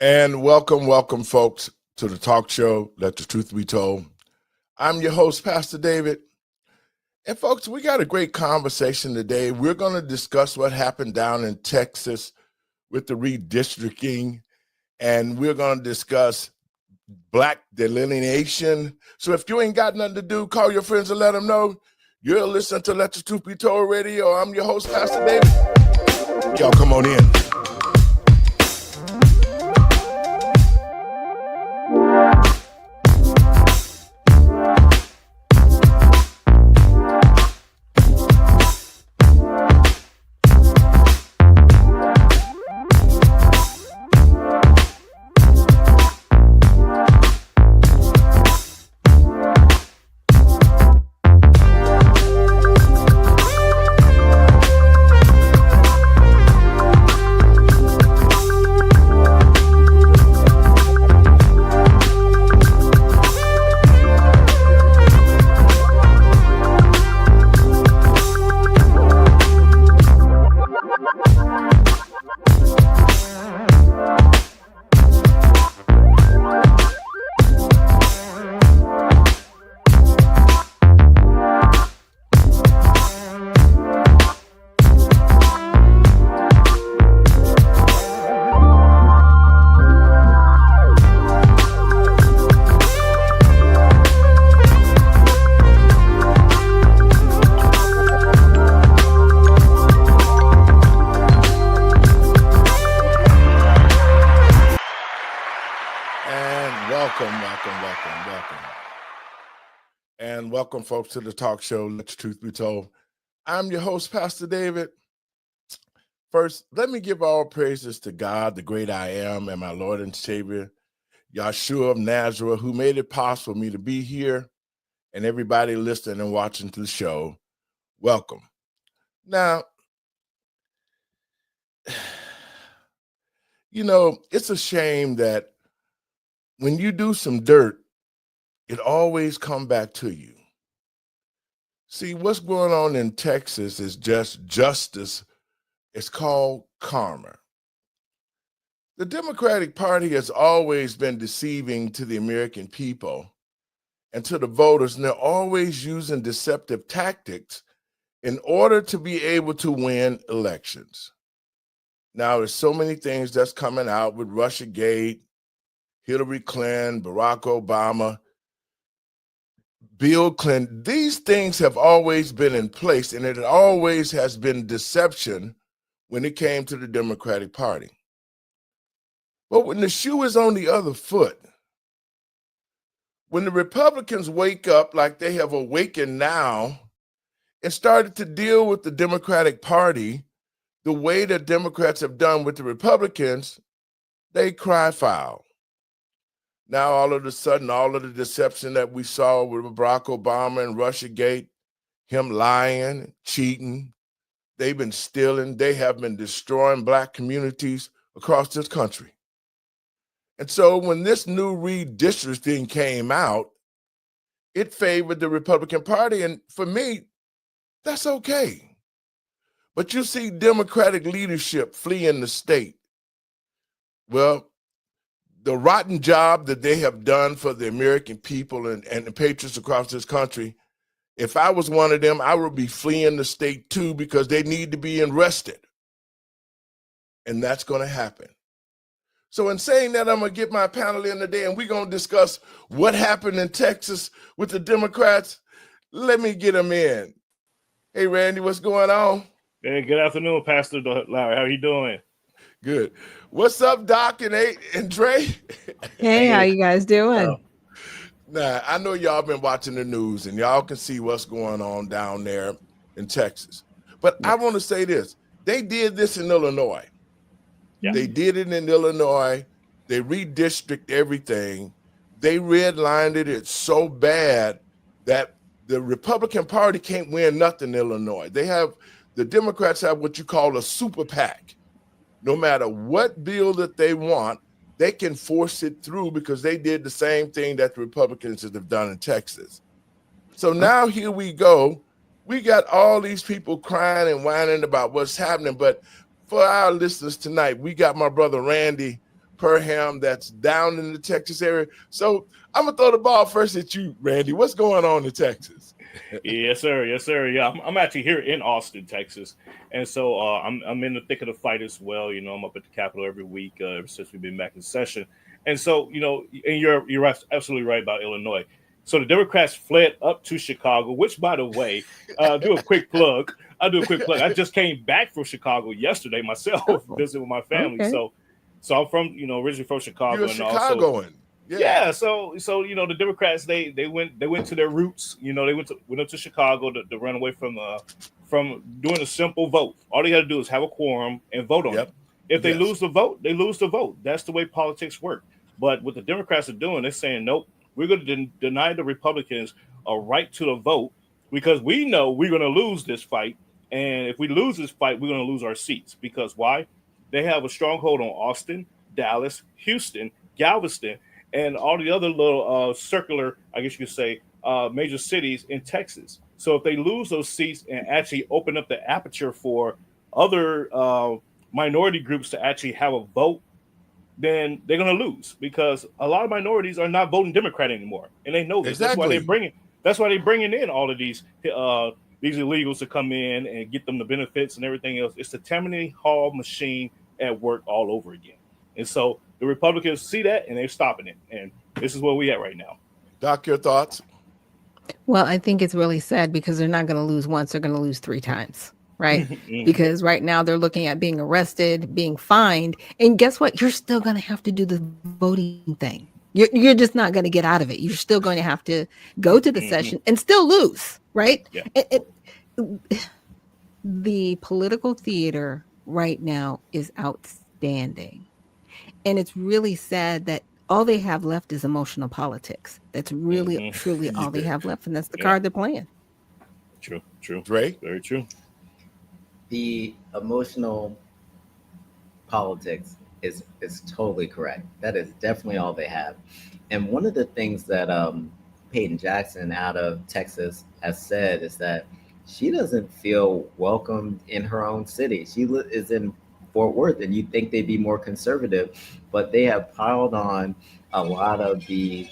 And welcome, folks, to the talk show, Let the Truth Be Told. I'm your host, Pastor David. And, folks, we got a great conversation today. We're going to discuss what happened down in Texas with the redistricting, and we're going to discuss black delineation. So if you ain't got nothing to do, call your friends and let them know. You're listening to Let the Truth Be Told Radio. I'm your host, Pastor David. Y'all come on in. And welcome, folks, to the talk show, Let the Truth Be Told. I'm your host, Pastor David. First, let me give all praises to God, the great I am, and my Lord and Savior, Yahshua of Nazareth, who made it possible for me to be here, and everybody listening and watching to the show. Welcome. Now, it's a shame that when you do some dirt, it always come back to you. See, what's going on in Texas is just justice. It's called karma. The Democratic Party has always been deceiving to the American people and to the voters, and they're always using deceptive tactics in order to be able to win elections. Now, there's so many things that's coming out with Russiagate, Hillary Clinton, Barack Obama, Bill Clinton. These things have always been in place, and it always has been deception when it came to the Democratic Party. But when the shoe is on the other foot, when the Republicans wake up like they have awakened now and started to deal with the Democratic Party the way that Democrats have done with the Republicans, they cry foul. Now, all of a sudden, all of the deception that we saw with Barack Obama and Russiagate, him lying, cheating, they've been stealing, they have been destroying Black communities across this country. And so when this new redistricting came out, it favored the Republican Party. And for me, that's okay. But you see Democratic leadership fleeing the state. Well, the rotten job that they have done for the American people and the patriots across this country, if I was one of them, I would be fleeing the state too, because they need to be arrested. And that's going to happen. So in saying that, I'm going to get my panel in today, and we're going to discuss what happened in Texas with the Democrats. Let me get them in. Hey, Randy, what's going on? Hey, good afternoon, Pastor Lowery. How are you doing? Good. What's up, Doc and Dre? Hey, how you guys doing? Now, I know y'all been watching the news, and y'all can see what's going on down there in Texas. But I want to say this. They did this in Illinois. Yeah. They did it in Illinois. They redistricted everything. They redlined it. It's so bad that the Republican Party can't win nothing in Illinois. The Democrats have what you call a super PAC. No matter what bill that they want, they can force it through because they did the same thing that the Republicans have done in Texas. So now here we go. We got all these people crying and whining about what's happening. But for our listeners tonight, we got my brother Randy Perham that's down in the Texas area. So I'm gonna throw the ball first at you, Randy. What's going on in Texas? Yes, sir. Yes, sir. Yeah, I'm actually here in Austin, Texas, and so I'm in the thick of the fight as well. You know, I'm up at the Capitol every week ever since we've been back in session, and so and you're absolutely right about Illinois. So the Democrats fled up to Chicago, which, by the way, do a quick plug. I'll do a quick plug. I just came back from Chicago yesterday myself, visiting with my family. Okay. So I'm from originally from Chicago, You're a and also Chicagoan. yeah. So the Democrats they went to their roots. They went up to Chicago to run away from doing a simple vote. All they got to do is have a quorum and vote on it. If they lose the vote, they lose the vote. That's the way politics work. But what the Democrats are doing, they're saying, nope, we're going to deny the Republicans a right to the vote because we know we're going to lose this fight. And if we lose this fight, we're going to lose our seats. Because why? They have a stronghold on Austin, Dallas, Houston, Galveston, and all the other little circular, I guess you could say, major cities in Texas. So if they lose those seats and actually open up the aperture for other minority groups to actually have a vote, then they're going to lose because a lot of minorities are not voting Democrat anymore, and they know this. Exactly. That's why they're bringing in all of these illegals to come in and get them the benefits and everything else. It's the Tammany Hall machine at work all over again, and so the Republicans see that and they're stopping it. And this is where we at right now. Doc, your thoughts? Well, I think it's really sad because they're not going to lose once; they're going to lose 3 times. Right? Because right now they're looking at being arrested, being fined, and guess what? You're still going to have to do the voting thing. You're just not going to get out of it. You're still going to have to go to the session and still lose, right? Yeah. The political theater right now is outstanding, and it's really sad that all they have left is emotional politics. That's really, truly all they have left, and that's the card they're playing. True. Dre? Very true. The emotional politics is totally correct. That is definitely all they have. And one of the things that Peyton Jackson out of Texas has said is that she doesn't feel welcomed in her own city. She is in Fort Worth, and you'd think they'd be more conservative, but they have piled on a lot of the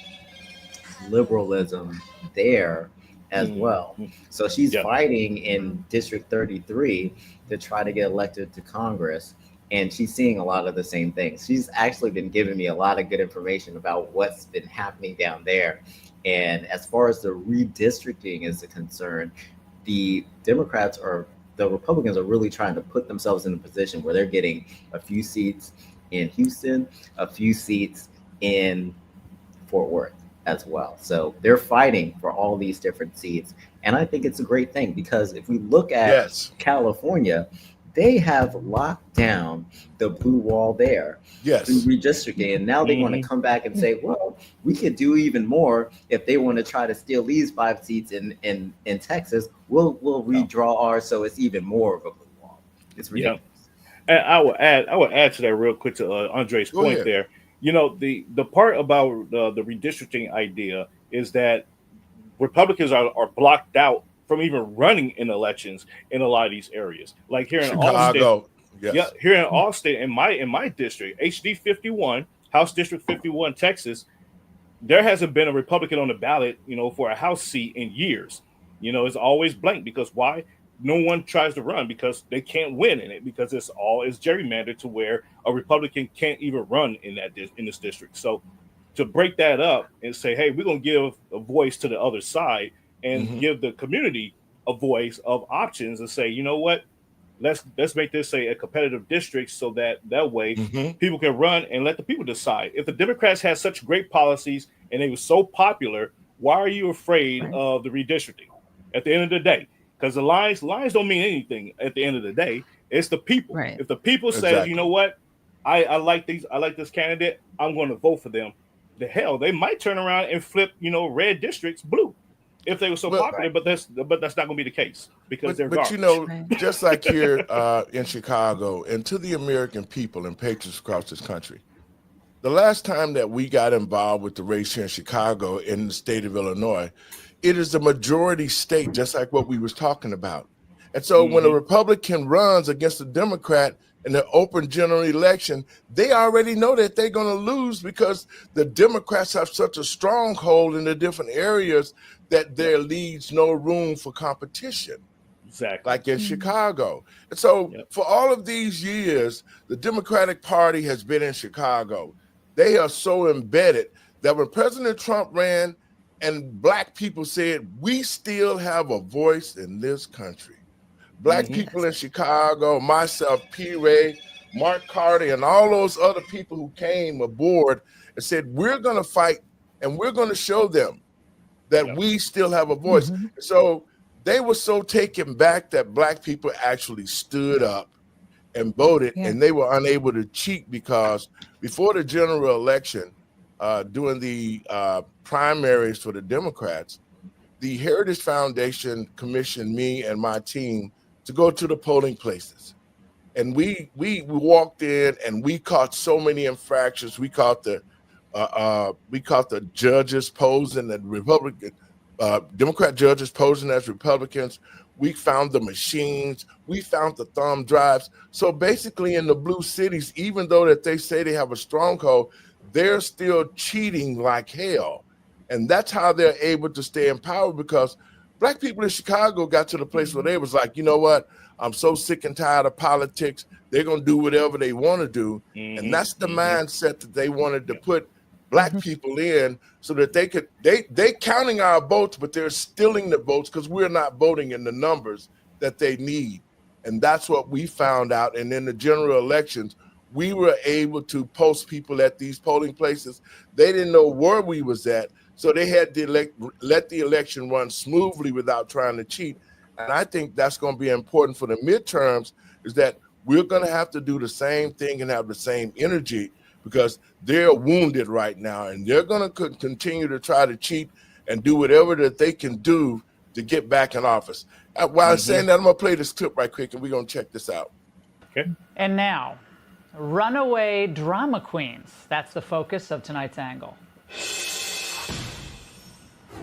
liberalism there as well. So she's fighting in District 33 to try to get elected to Congress, and she's seeing a lot of the same things. She's actually been giving me a lot of good information about what's been happening down there. And as far as the redistricting is concerned, the Republicans are really trying to put themselves in a position where they're getting a few seats in Houston, a few seats in Fort Worth as well. So they're fighting for all these different seats. And I think it's a great thing because if we look at California, they have locked down the blue wall there through redistricting. And now they want to come back and say, well, we could do even more if they want to try to steal these 5 seats in Texas. We'll redraw ours so it's even more of a blue wall. It's ridiculous. And I would add to that real quick to Andre's point there. The part about the redistricting idea is that Republicans are blocked out from even running in elections in a lot of these areas. Like here in Chicago. Austin, here in Austin, in my district, HD 51, House District 51, Texas, there hasn't been a Republican on the ballot, for a House seat in years. It's always blank because why? No one tries to run because they can't win in it because it's gerrymandered to where a Republican can't even run in this district. So to break that up and say, hey, we're going to give a voice to the other side and give the community a voice of options and say, you know what, let's make this a competitive district so that way people can run and let the people decide. If the Democrats had such great policies and they were so popular, why are you afraid of the redistricting at the end of the day? Because the lines don't mean anything at the end of the day. It's the people. Right. If the people say, you know what, I like this candidate, I'm going to vote for them. The hell, they might turn around and flip, red districts blue if they were so popular. But that's not going to be the case because they're garbage. Just like here in Chicago, and to the American people and patriots across this country, the last time that we got involved with the race here in Chicago in the state of Illinois, it is the majority state, just like what we was talking about. And so when a Republican runs against a Democrat, in the open general election, they already know that they're going to lose because the Democrats have such a stronghold in the different areas that there leaves no room for competition. Exactly. Like in Chicago. And so for all of these years, the Democratic Party has been in Chicago. They are so embedded that when President Trump ran and Black people said, we still have a voice in this country. Black people in Chicago, myself, P. Ray, Mark Carter, and all those other people who came aboard and said, we're going to fight and we're going to show them that we still have a voice. So they were so taken back that Black people actually stood up and voted, and they were unable to cheat because before the general election, during the primaries for the Democrats, the Heritage Foundation commissioned me and my team to go to the polling places. And we walked in and we caught so many infractions. We caught the judges posing as Republican, Democrat judges posing as Republicans. We found the machines. We found the thumb drives. So basically in the blue cities, even though that they say they have a stronghold, they're still cheating like hell. And that's how they're able to stay in power, because Black people in Chicago got to the place where they was like, you know what? I'm so sick and tired of politics. They're going to do whatever they want to do. And that's the mindset that they wanted to put Black people in, so that they counting our votes, but they're stealing the votes because we're not voting in the numbers that they need. And that's what we found out. And in the general elections, we were able to post people at these polling places. They didn't know where we was at, so they had to let the election run smoothly without trying to cheat. And I think that's going to be important for the midterms, is that we're going to have to do the same thing and have the same energy, because they're wounded right now, and they're going to continue to try to cheat and do whatever that they can do to get back in office. While I'm saying that, I'm going to play this clip right quick, and we're going to check this out. Okay. And now, runaway drama queens. That's the focus of tonight's angle.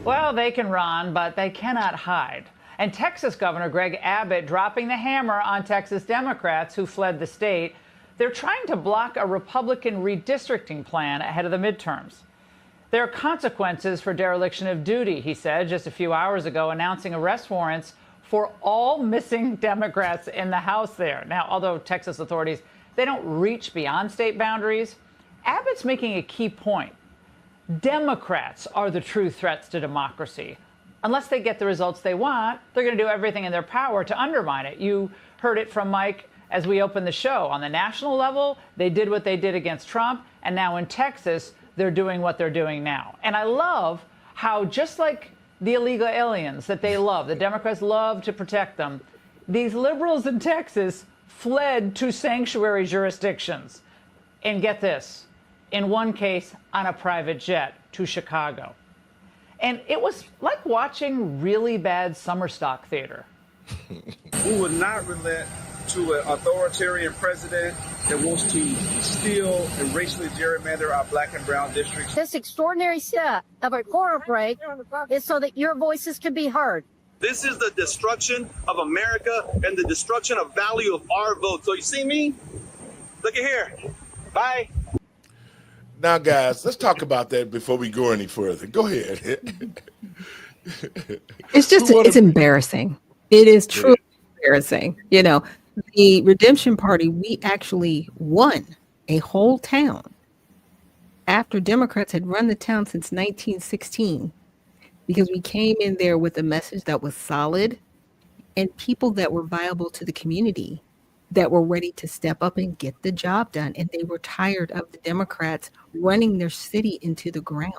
Well, they can run, but they cannot hide. And Texas Governor Greg Abbott dropping the hammer on Texas Democrats who fled the state. They're trying to block a Republican redistricting plan ahead of the midterms. There are consequences for dereliction of duty, he said just a few hours ago, announcing arrest warrants for all missing Democrats in the House there. Now, although Texas authorities, they don't reach beyond state boundaries, Abbott's making a key point. Democrats are the true threats to democracy. Unless they get the results they want, they're going to do everything in their power to undermine it. You heard it from Mike as we opened the show. On the national level, they did what they did against Trump, and now in Texas, they're doing what they're doing now. And I love how, just like the illegal aliens that they love, the Democrats love to protect them, these liberals in Texas fled to sanctuary jurisdictions. And get this, in one case, on a private jet to Chicago. And it was like watching really bad summer stock theater. We will not relent to an authoritarian president that wants to steal and racially gerrymander our Black and brown districts. This extraordinary set of a quarter break is so that your voices can be heard. This is the destruction of America and the destruction of value of our vote. So you see me? Look at here. Bye. Now, guys, let's talk about that before we go any further. Go ahead. It's embarrassing. It is truly embarrassing. You know, the Redemption Party, we actually won a whole town after Democrats had run the town since 1916, because we came in there with a message that was solid and people that were viable to the community, that were ready to step up and get the job done. And they were tired of the Democrats running their city into the ground.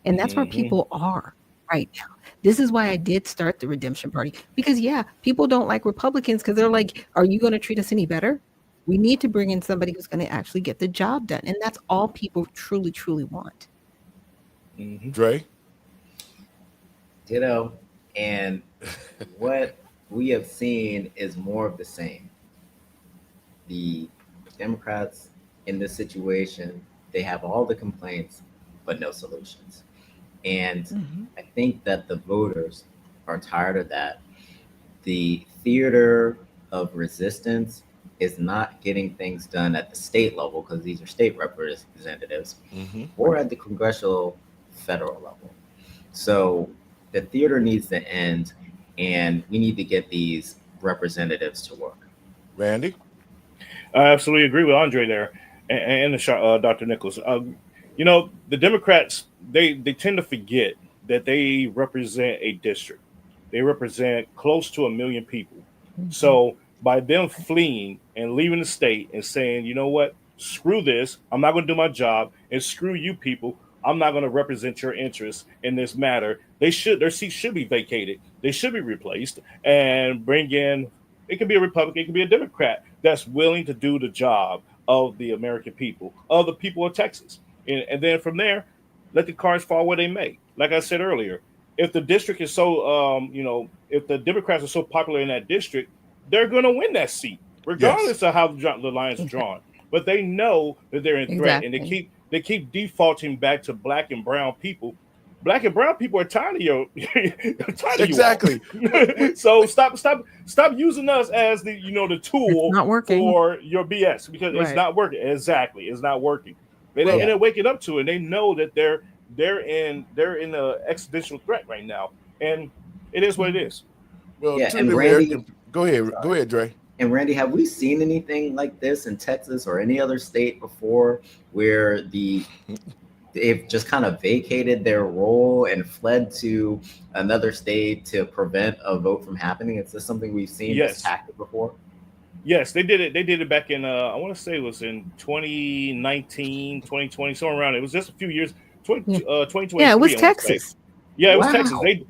And that's where people are right now. This is why I did start the Redemption Party, because people don't like Republicans because they're like, are you going to treat us any better? We need to bring in somebody who's going to actually get the job done. And that's all people truly, truly want. Dre? Ditto. And what we have seen is more of the same. The Democrats in this situation, they have all the complaints, but no solutions. And I think that the voters are tired of that. The theater of resistance is not getting things done at the state level, because these are state representatives, Mhm. or at the congressional federal level. So the theater needs to end, and we need to get these representatives to work. Randy? I absolutely agree with Andre there, and Dr. Nichols. The Democrats they tend to forget that they represent a district. They represent close to 1 million people. So by them fleeing and leaving the state and saying, you know what, screw this, I'm not going to do my job, and screw you people, I'm not going to represent your interests in this matter. Their seats should be vacated. They should be replaced and bring in. It could be a Republican, it could be a Democrat that's willing to do the job of the American people, of the people of Texas, and then from there, let the cards fall where they may. Like I said earlier, if the district is so, if the Democrats are so popular in that district, they're going to win that seat, Yes. regardless of how the lines are drawn. But they know that they're in threat, and Exactly. they keep defaulting back to black and brown people. Black and brown people are tired of tired of you all. Exactly. So stop using us as the the It's tool not working. for your BS, because it's Right. not working. Exactly, it's not working. And, Well- and they're waking up to it. They know that they're in an existential threat right now, and it is what it is. Well, Yeah, to and the Randy- American, go ahead, Dre. And Randy, have we seen anything like this in Texas or any other state before, where they've just kind of vacated their role and fled to another state to prevent a vote from happening? Is this something we've seen Yes. this tactic before? Yes, they did it. They did it back in I want to say it was in 2019, 2020, somewhere around. It was just a few years. 2023. Yeah, it was I wanna say. Texas. Yeah, it was Wow. Texas.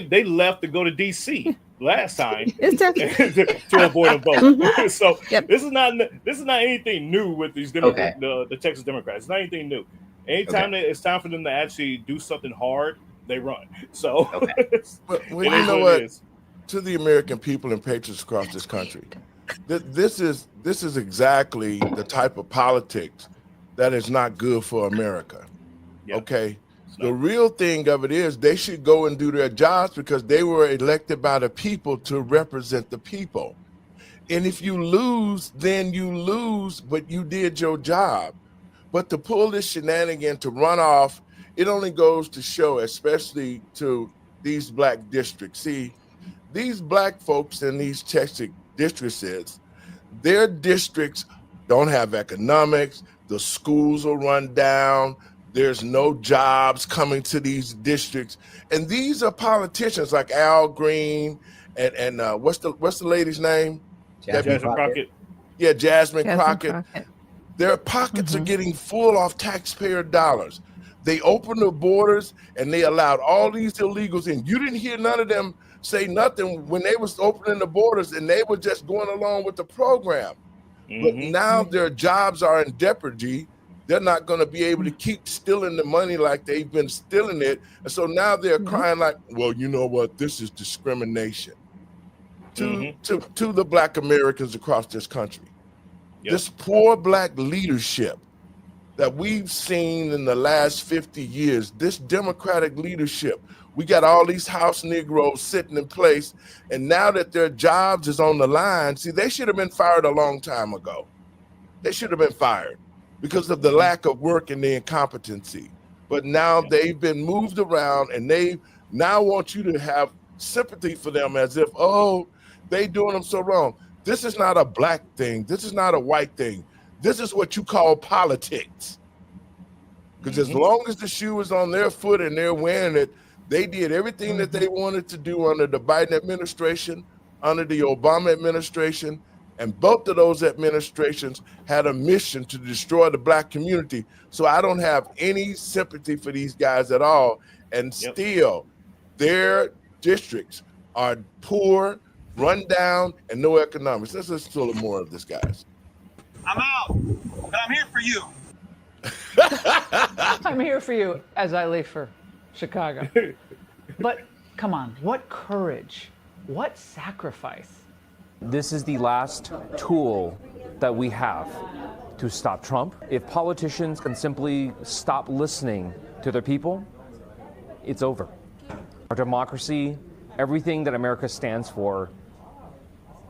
They left to go to DC last time It's Texas. to avoid a vote. Mhm. So Yep. this is not anything new with these the Texas Democrats. It's not anything new. Anytime that it's time for them to actually do something hard, they run. So Okay. But well, it you is know it what? is. To the American people and patriots across this country, this is exactly the type of politics that is not good for America. Yeah. Okay. It's The not- real thing of it is they should go and do their jobs, because they were elected by the people to represent the people. And if you lose, then you lose, but you did your job. But to pull this shenanigan to run off, it only goes to show, especially to these black districts. See, these black folks in these Texas districts, their districts don't have economics. The schools are run down. There's no jobs coming to these districts, and these are politicians like Al Green and what's the lady's name? Jasmine Crockett. Yeah, Jasmine Jasmine Crockett. Crockett. Their pockets are getting full off taxpayer dollars. They opened the borders and they allowed all these illegals in. You didn't hear none of them say nothing when they was opening the borders, and they were just going along with the program. But Mhm. now their jobs are in jeopardy. They're not going to be able to keep stealing the money like they've been stealing it. And so now they're crying like, well, you know what? This is discrimination to the black Americans across this country. Yep. This poor black leadership that we've seen in the last 50 years, this Democratic leadership, we got all these house Negroes sitting in place, and now that their jobs is on the line, see, they should have been fired a long time ago. They should have been fired because of the lack of work and the incompetency. But now they've been moved around, and they now want you to have sympathy for them as if, oh, they doing them so wrong. This is not a black thing. This is not a white thing. This is what you call politics. Because as long as the shoe is on their foot and they're wearing it, they did everything that they wanted to do under the Biden administration, under the Obama administration, and both of those administrations had a mission to destroy the black community. So I don't have any sympathy for these guys at all. And still, their districts are poor, run down, and no economics. Let's listen to a little more of this, guys. I'm out, but I'm here for you. I'm here for you as I leave for Chicago. But come on, what courage, what sacrifice. This is the last tool that we have to stop Trump. If politicians can simply stop listening to their people, it's over. Our democracy, everything that America stands for,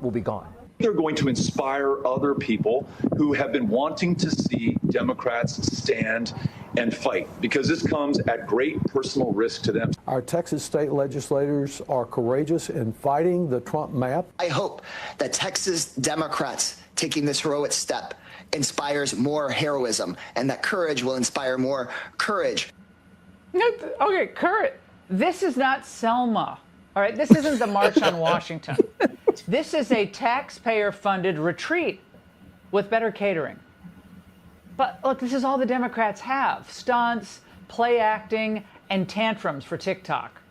will be gone. They're going to inspire other people who have been wanting to see Democrats stand and fight, because this comes at great personal risk to them. Our Texas state legislators are courageous in fighting the Trump map. I hope that Texas Democrats taking this heroic step inspires more heroism, and that courage will inspire more courage. Okay, courage. This is not Selma. All right, this isn't the March on Washington. This is a taxpayer-funded retreat with better catering. But look, this is all the Democrats have: stunts, play acting, and tantrums for TikTok.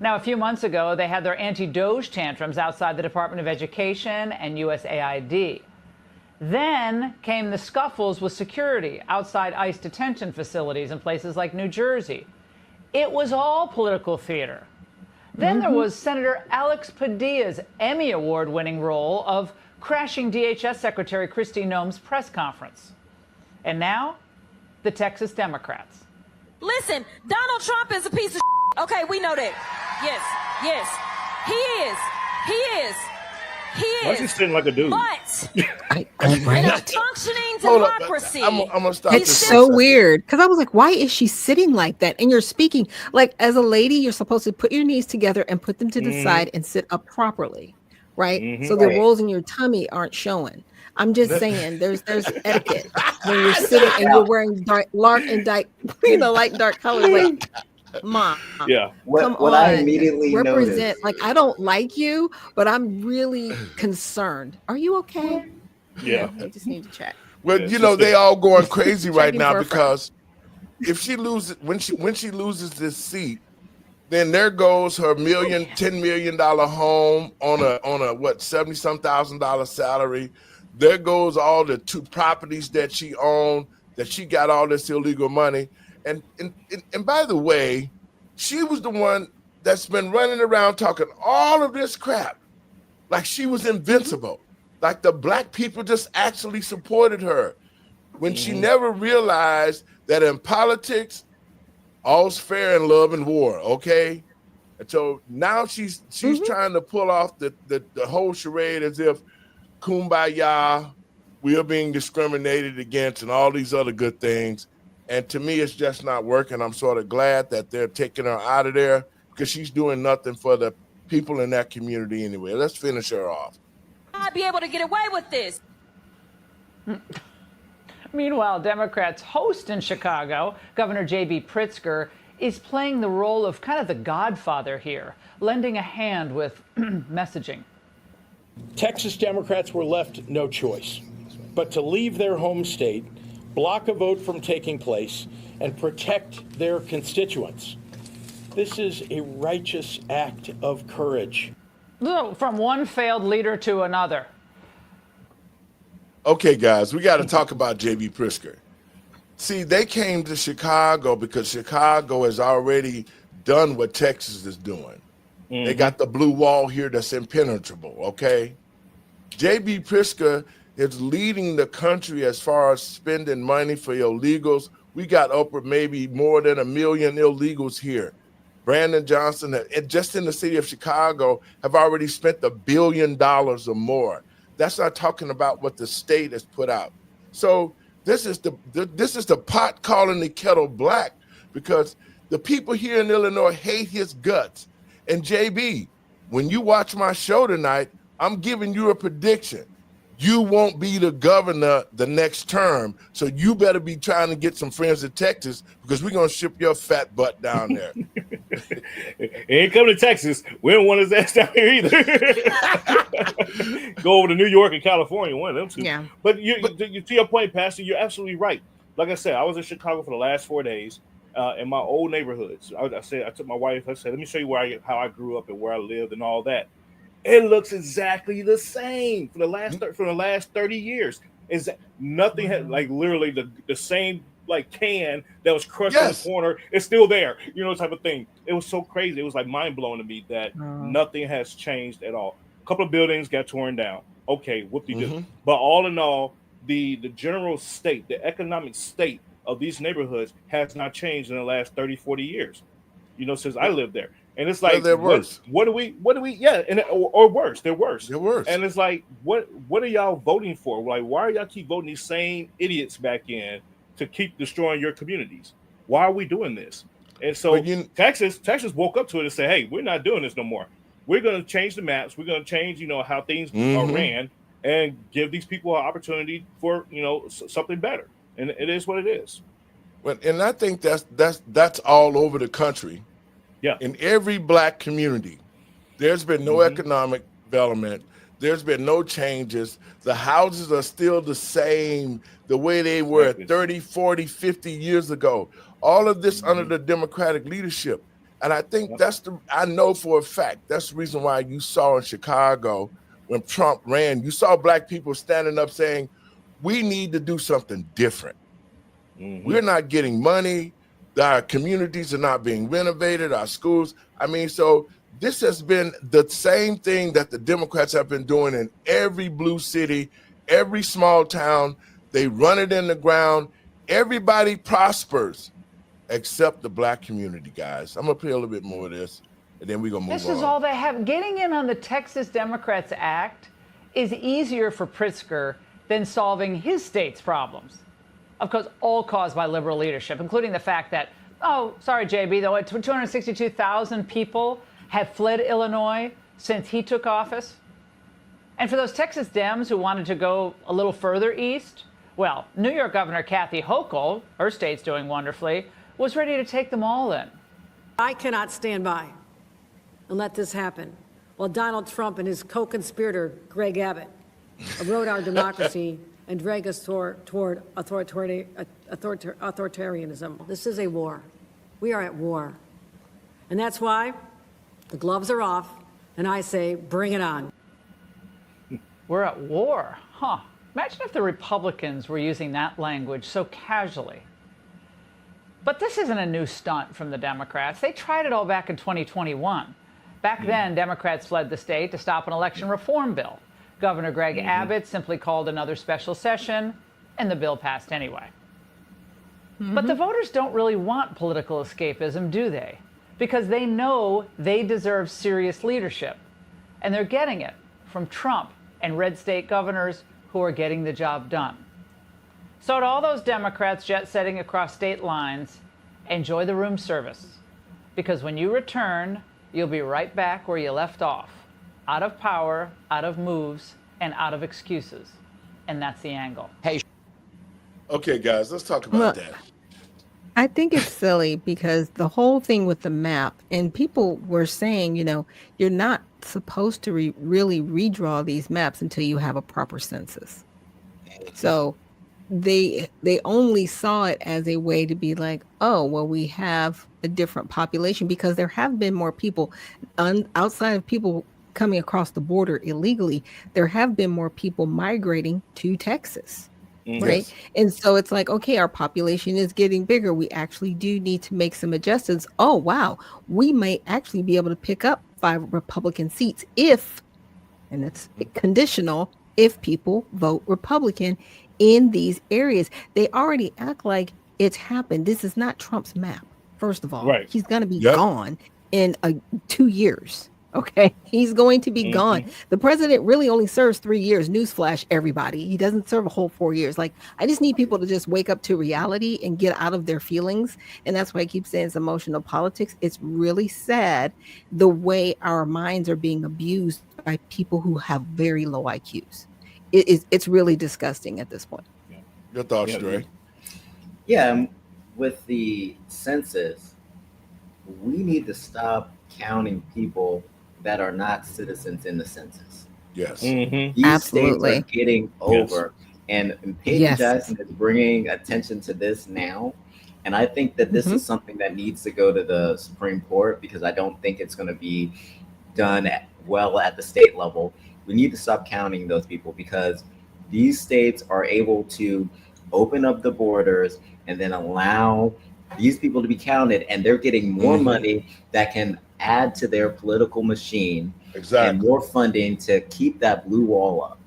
Now, a few months ago, they had their anti-Doge tantrums outside the Department of Education and USAID. Then came the scuffles with security outside ICE detention facilities in places like New Jersey. It was all political theater. Then there was Senator Alex Padilla's Emmy Award-winning role of crashing DHS Secretary Kristi Noem's press conference. And now, the Texas Democrats. Listen, Donald Trump is a piece of okay, we know that. Yes, he is. Why is he sitting like a dude? But Right. in a functioning Hold up, democracy, I'm gonna stop It's this for a so second. weird because I was like, why is she sitting like that? And you're speaking like, as a lady, you're supposed to put your knees together and put them to the side and sit up properly, right? So the rolls in your tummy aren't showing. I'm just saying, there's etiquette when you're sitting and you're wearing light dark colors. Like, Mom, Yeah. come What on, I immediately represent. noticed, Like, I don't like you, but I'm really concerned. Are you okay? Yeah. I just need to check. Well, Yeah, you know, they all going crazy right Checking now for a friend. because if she loses, when she loses this seat, then there goes her $10 million home on a what, $70-some thousand salary. There goes all the 2 properties that she owned, that she got all this illegal money. And by the way, she was the one that's been running around talking all of this crap like she was invincible. Like the black people just actually supported her when she never realized that in politics, all's fair in love and war, okay? And so now she's trying to pull off the whole charade as if kumbaya, we are being discriminated against and all these other good things. And to me, it's just not working. I'm sort of glad that they're taking her out of there because she's doing nothing for the people in that community anyway. Let's finish her off. I'd be able to get away with this. Meanwhile, Democrats' host in Chicago, Governor J.B. Pritzker, is playing the role of kind of the godfather here, lending a hand with messaging. Texas Democrats were left no choice but to leave their home state, block a vote from taking place, and protect their constituents. This is a righteous act of courage. From one failed leader to another. Okay, guys, we got to talk about J.B. Pritzker. See, they came to Chicago because Chicago has already done what Texas is doing. They got the blue wall here that's impenetrable, okay? J.B. Pritzker is leading the country as far as spending money for illegals. We got over maybe more than 1 million illegals here. Brandon Johnson, just in the city of Chicago, have already spent $1 billion or more. That's not talking about what the state has put out. So this is the pot calling the kettle black, because the people here in Illinois hate his guts. And JB, when you watch my show tonight, I'm giving you a prediction. You won't be the governor the next term, so you better be trying to get some friends in Texas, because we're going to ship your fat butt down there. It ain't coming to Texas. We don't want his ass down here either. Go over to New York and California, one of them two. Yeah. But you to your point, Pastor, you're absolutely right. Like I said, I was in Chicago for the last 4 days in my old neighborhoods. I took my wife. I said, let me show you how I grew up and where I lived and all that. It looks exactly the same for the last 30 years. Is nothing had, like, literally the same like can that was crushed in the corner is still there, type of thing. It was so crazy. It was like mind blowing to me that nothing has changed at all. A couple of buildings got torn down. Okay, whoop-de-doo. But all in all, the general state, the economic state of these neighborhoods has not changed in the last 30, 40 years, since I lived there. And it's Well, like, they're worse. what do we, yeah, and or worse, they're worse. They're worse. And it's like, what are y'all voting for? Like, why are y'all keep voting these same idiots back in to keep destroying your communities? Why are we doing this? And so Texas woke up to it and said, hey, we're not doing this no more. We're going to change the maps. We're going to change, how things are ran, and give these people an opportunity for, something better. And it is what it is. Well, and I think that's all over the country. Yeah. In every Black community, there's been no economic development. There's been no changes. The houses are still the same, the way they were 30, 40, 50 years ago. All of this under the Democratic leadership. And I think I know for a fact, that's the reason why you saw in Chicago when Trump ran, you saw Black people standing up saying, we need to do something different. We're not getting money. Our communities are not being renovated, our schools. I mean, so this has been the same thing that the Democrats have been doing in every blue city, every small town. They run it in the ground. Everybody prospers except the Black community, guys. I'm going to play a little bit more of this, and then we're going to move on. This is all they have. Getting in on the Texas Democrats Act is easier for Pritzker than solving his state's problems. Of course, all caused by liberal leadership, including the fact that, sorry, JB, though, 262,000 people have fled Illinois since he took office. And for those Texas Dems who wanted to go a little further east, well, New York Governor Kathy Hochul, her state's doing wonderfully, was ready to take them all in. I cannot stand by and let this happen while Donald Trump and his co-conspirator, Greg Abbott, erode our democracy and drag us toward authoritarianism. This is a war. We are at war. And that's why the gloves are off, and I say, bring it on. We're at war, huh? Imagine if the Republicans were using that language so casually. But this isn't a new stunt from the Democrats. They tried it all back in 2021. Back then, Democrats fled the state to stop an election reform bill. Governor Greg Abbott simply called another special session, and the bill passed anyway. But the voters don't really want political escapism, do they? Because they know they deserve serious leadership. And they're getting it from Trump and red state governors who are getting the job done. So to all those Democrats jet-setting across state lines, enjoy the room service. Because when you return, you'll be right back where you left off. Out of power, out of moves, and out of excuses. And that's the angle. Hey. Okay, guys, let's talk about that. I think it's silly because the whole thing with the map, and people were saying, you're not supposed to really redraw these maps until you have a proper census. So they only saw it as a way to be like, oh, well, we have a different population, because there have been more people outside of people coming across the border illegally. There have been more people migrating to Texas. Right. Yes. And so it's like, okay, our population is getting bigger. We actually do need to make some adjustments. Oh, wow. We might actually be able to pick up 5 Republican seats if, and it's conditional, if people vote Republican in these areas. They already act like it's happened. This is not Trump's map. First of all, he's going to be gone in 2 years. Okay, he's going to be gone. The president really only serves 3 years. Newsflash, everybody. He doesn't serve a whole 4 years. Like, I just need people to just wake up to reality and get out of their feelings. And that's why I keep saying it's emotional politics. It's really sad the way our minds are being abused by people who have very low IQs. It's really disgusting at this point. Your thoughts, Dre? Yeah, with the census, we need to stop counting people that are not citizens in the census. Yes. These Absolutely. states are getting over. And Peyton Jackson is bringing attention to this now. And I think that this is something that needs to go to the Supreme Court, because I don't think it's going to be done well at the state level. We need to stop counting those people, because these states are able to open up the borders and then allow these people to be counted, and they're getting more money that can add to their political machine, and more funding to keep that blue wall up.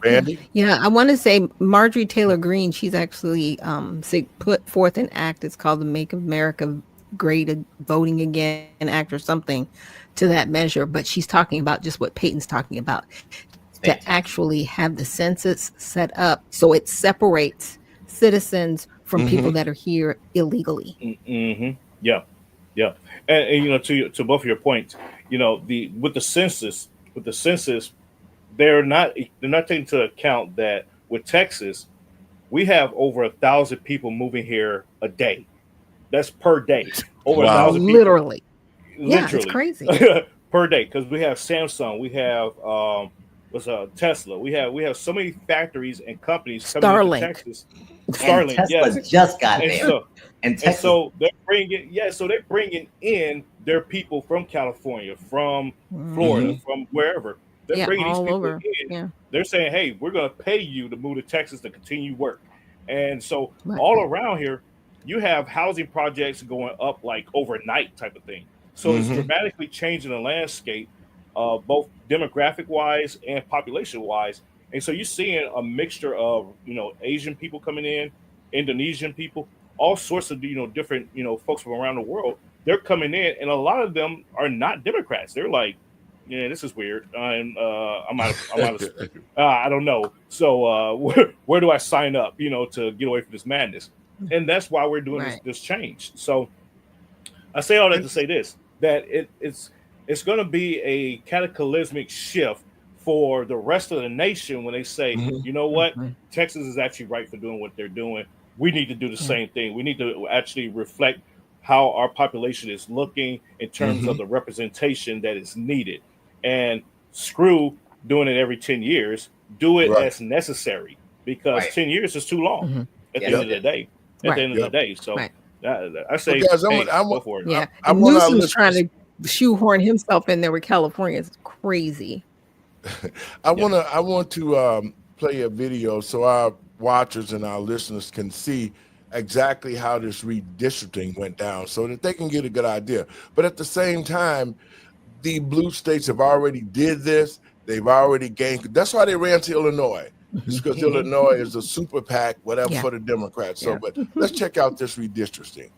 Randy? Yeah, I want to say Marjorie Taylor Greene, she's actually put forth an act. It's called the Make America Great Voting Again Act or something to that measure, but she's talking about just what Peyton's talking about, to actually have the census set up so it separates citizens from people that are here illegally. Yeah, yeah, and you know, to both of your points, you know, the with the census, they're not taking into account that with Texas, we have over 1,000 people moving here a day. That's per day. Over a Wow. thousand people, Literally. Yeah, it's literally crazy. per day. Because we have Samsung, we have what's Tesla, we have so many factories and companies coming into Starlink. Texas. And Starlink, Tesla yes, just got and there. so And and Texas, so they're bringing in their people from California, from Florida, from wherever. They're Yeah, bringing these all people over. in. Yeah. They're saying, "Hey, we're going to pay you to move to Texas to continue work." And so Right. all around here, you have housing projects going up like overnight type of thing. So it's dramatically changing the landscape, both demographic wise and population wise. And so you're seeing a mixture of, you know, Asian people coming in, Indonesian people, all sorts of, you know, different, you know, folks from around the world. They're coming in, and a lot of them are not Democrats. They're like, yeah, this is weird. I'm out of I don't know. So where do I sign up, you know, to get away from this madness? And that's why we're doing Right. this change. So I say all that to say this, that it's going to be a cataclysmic shift for the rest of the nation when they say, you know what, Texas is actually right for doing what they're doing. We need to do the same thing. We need to actually reflect how our population is looking in terms of the representation that is needed. And screw doing it every 10 years. Do it Right. as necessary, because Right. 10 years is too long at the Yes, end of it the is. day. At Right. the end of the day. So Right. I So say, guys, hey, go for it. Yeah. I And want our Newsom's trying listeners. to shoehorn himself in there with California. It's crazy. I want to play a video so our watchers and our listeners can see exactly how this redistricting went down, so that they can get a good idea. But at the same time, the blue states have already did this. They've already gained. That's why they ran to Illinois. It's because Illinois is a super PAC, whatever, Yeah. for the Democrats. So, Yeah. but let's check out this redistricting.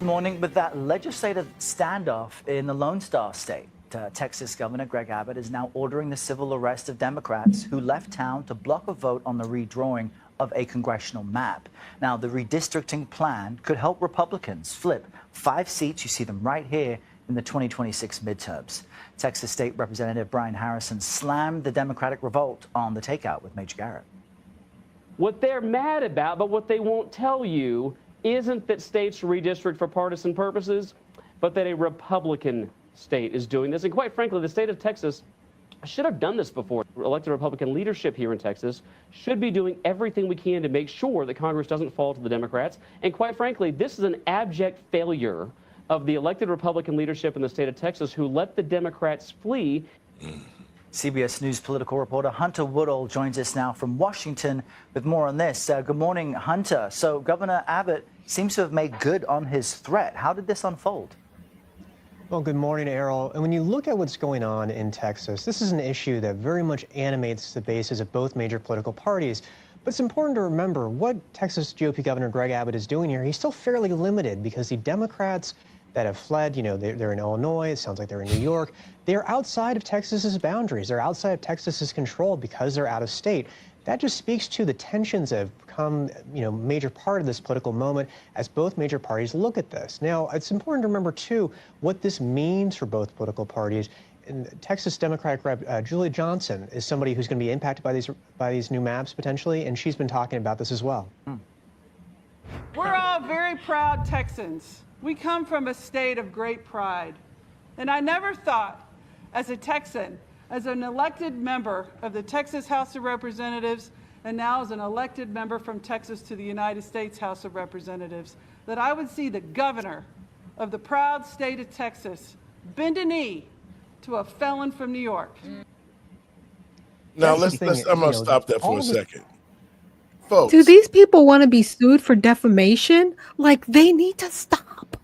Morning with that legislative standoff in the Lone Star State. Texas Governor Greg Abbott is now ordering the civil arrest of Democrats who left town to block a vote on the redrawing of a congressional map. Now, the redistricting plan could help Republicans flip 5 seats, you see them right here, in the 2026 midterms. Texas State Representative Brian Harrison slammed the Democratic revolt on the takeout with Major Garrett. What they're mad about, but what they won't tell you, isn't that states redistrict for partisan purposes, but that a Republican state is doing this. And quite frankly, the state of Texas should have done this before. Elected Republican leadership here in Texas should be doing everything we can to make sure that Congress doesn't fall to the Democrats. And quite frankly, this is an abject failure of the elected Republican leadership in the state of Texas, who let the Democrats flee. CBS News political reporter Hunter Woodall joins us now from Washington with more on this. Good morning, Hunter. So Governor Abbott seems to have made good on his threat. How did this unfold? Well, good morning, Errol. And when you look at what's going on in Texas, this is an issue that very much animates the bases of both major political parties. But it's important to remember what Texas GOP Governor Greg Abbott is doing here. He's still fairly limited because the Democrats that have fled, you know, they're in Illinois, it sounds like they're in New York. They're outside of Texas's boundaries. They're outside of Texas's control because they're out of state. That just speaks to the tensions that have become, you know, major part of this political moment as both major parties look at this. Now, it's important to remember, too, what this means for both political parties. And Texas Democratic Rep. Julia Johnson is somebody who's going to be impacted by these new maps potentially, and she's been talking about this as well. We're all very proud Texans. We come from a state of great pride. And I never thought, as a Texan, as an elected member of the Texas House of Representatives, and now as an elected member from Texas to the United States House of Representatives, that I would see the governor of the proud state of Texas bend a knee to a felon from New York. Now I'm gonna stop that for a second. Folks, Do these people want to be sued for defamation? Like, they need to stop.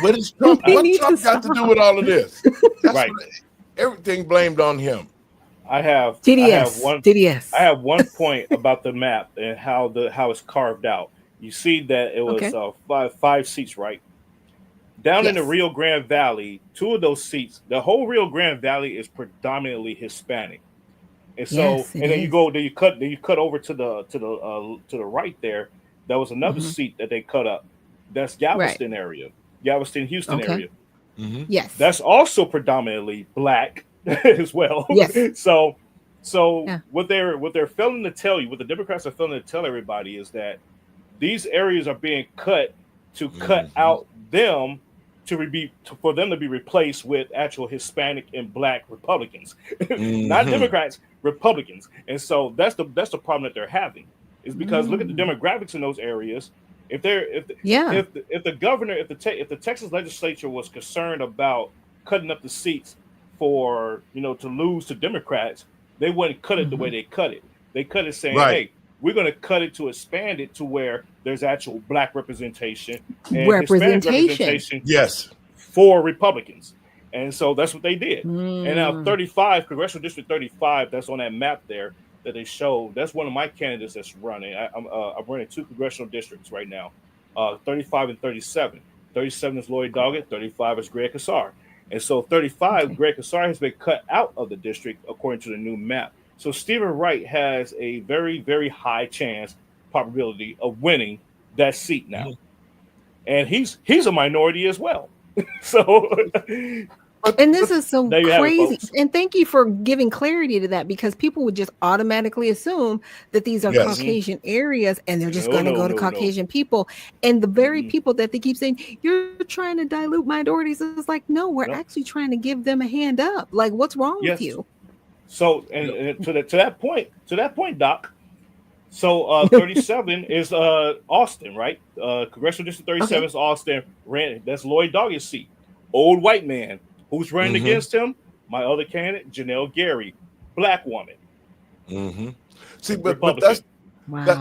what is Trump? They What need Trump to got to do stop. with all of this? That's Right. everything blamed on him. I have TDS. I have one point about the map and how it's carved out. You see that it was Okay. five seats, right? Down in the Yes. Rio Grande Valley, 2 of those seats, the whole Rio Grande Valley is predominantly Hispanic. And so, Yes, it and then you is. go, then you cut over to the right there. There was another Mhm. seat that they cut up. That's Right. Galveston area, Galveston, Houston Okay. area. Yes. That's also predominantly black as well. Yes. So, Yeah. what they're failing to tell you, what the Democrats are failing to tell everybody is that these areas are being cut to cut out them for them to be replaced with actual Hispanic and black Republicans, not Democrats, Republicans. And so that's the problem that they're having, is because look at the demographics in those areas. If they're Yeah. if the governor, if the Texas legislature was concerned about cutting up the seats for to lose to Democrats, they wouldn't cut it the way they cut it. They cut it saying, Right. hey, we're going to cut it to expand it to where there's actual black representation and Hispanic Representation. representation Yes. for Republicans. And so that's what they did. And now Mm. 35, Congressional District 35, that's on that map there that they showed. That's one of my candidates that's running. I'm running 2 congressional districts right now, 35 and 37. 37 is Lloyd Doggett, 35 is Greg Casar. And so 35, Greg Casar has been cut out of the district according to the new map. So Stephen Wright has a very, very high chance, probability of winning that seat now. And he's a minority as well. So And this is so there you have it, crazy. folks. And thank you for giving clarity to that, because people would just automatically assume that these are Yes. Caucasian areas and they're just No, going to no, go to no, no. Caucasian people. And the very people that they keep saying, you're trying to dilute minorities. It's like, no, we're No. actually trying to give them a hand up. Like, what's wrong Yes. with you? So and to that point, Doc. So 37 is Austin, right? Congressional District 37 is Austin. That's Lloyd Doggett's seat. Old white man. Who's running against him? My other candidate, Janelle Gary, black woman. See, but Republican.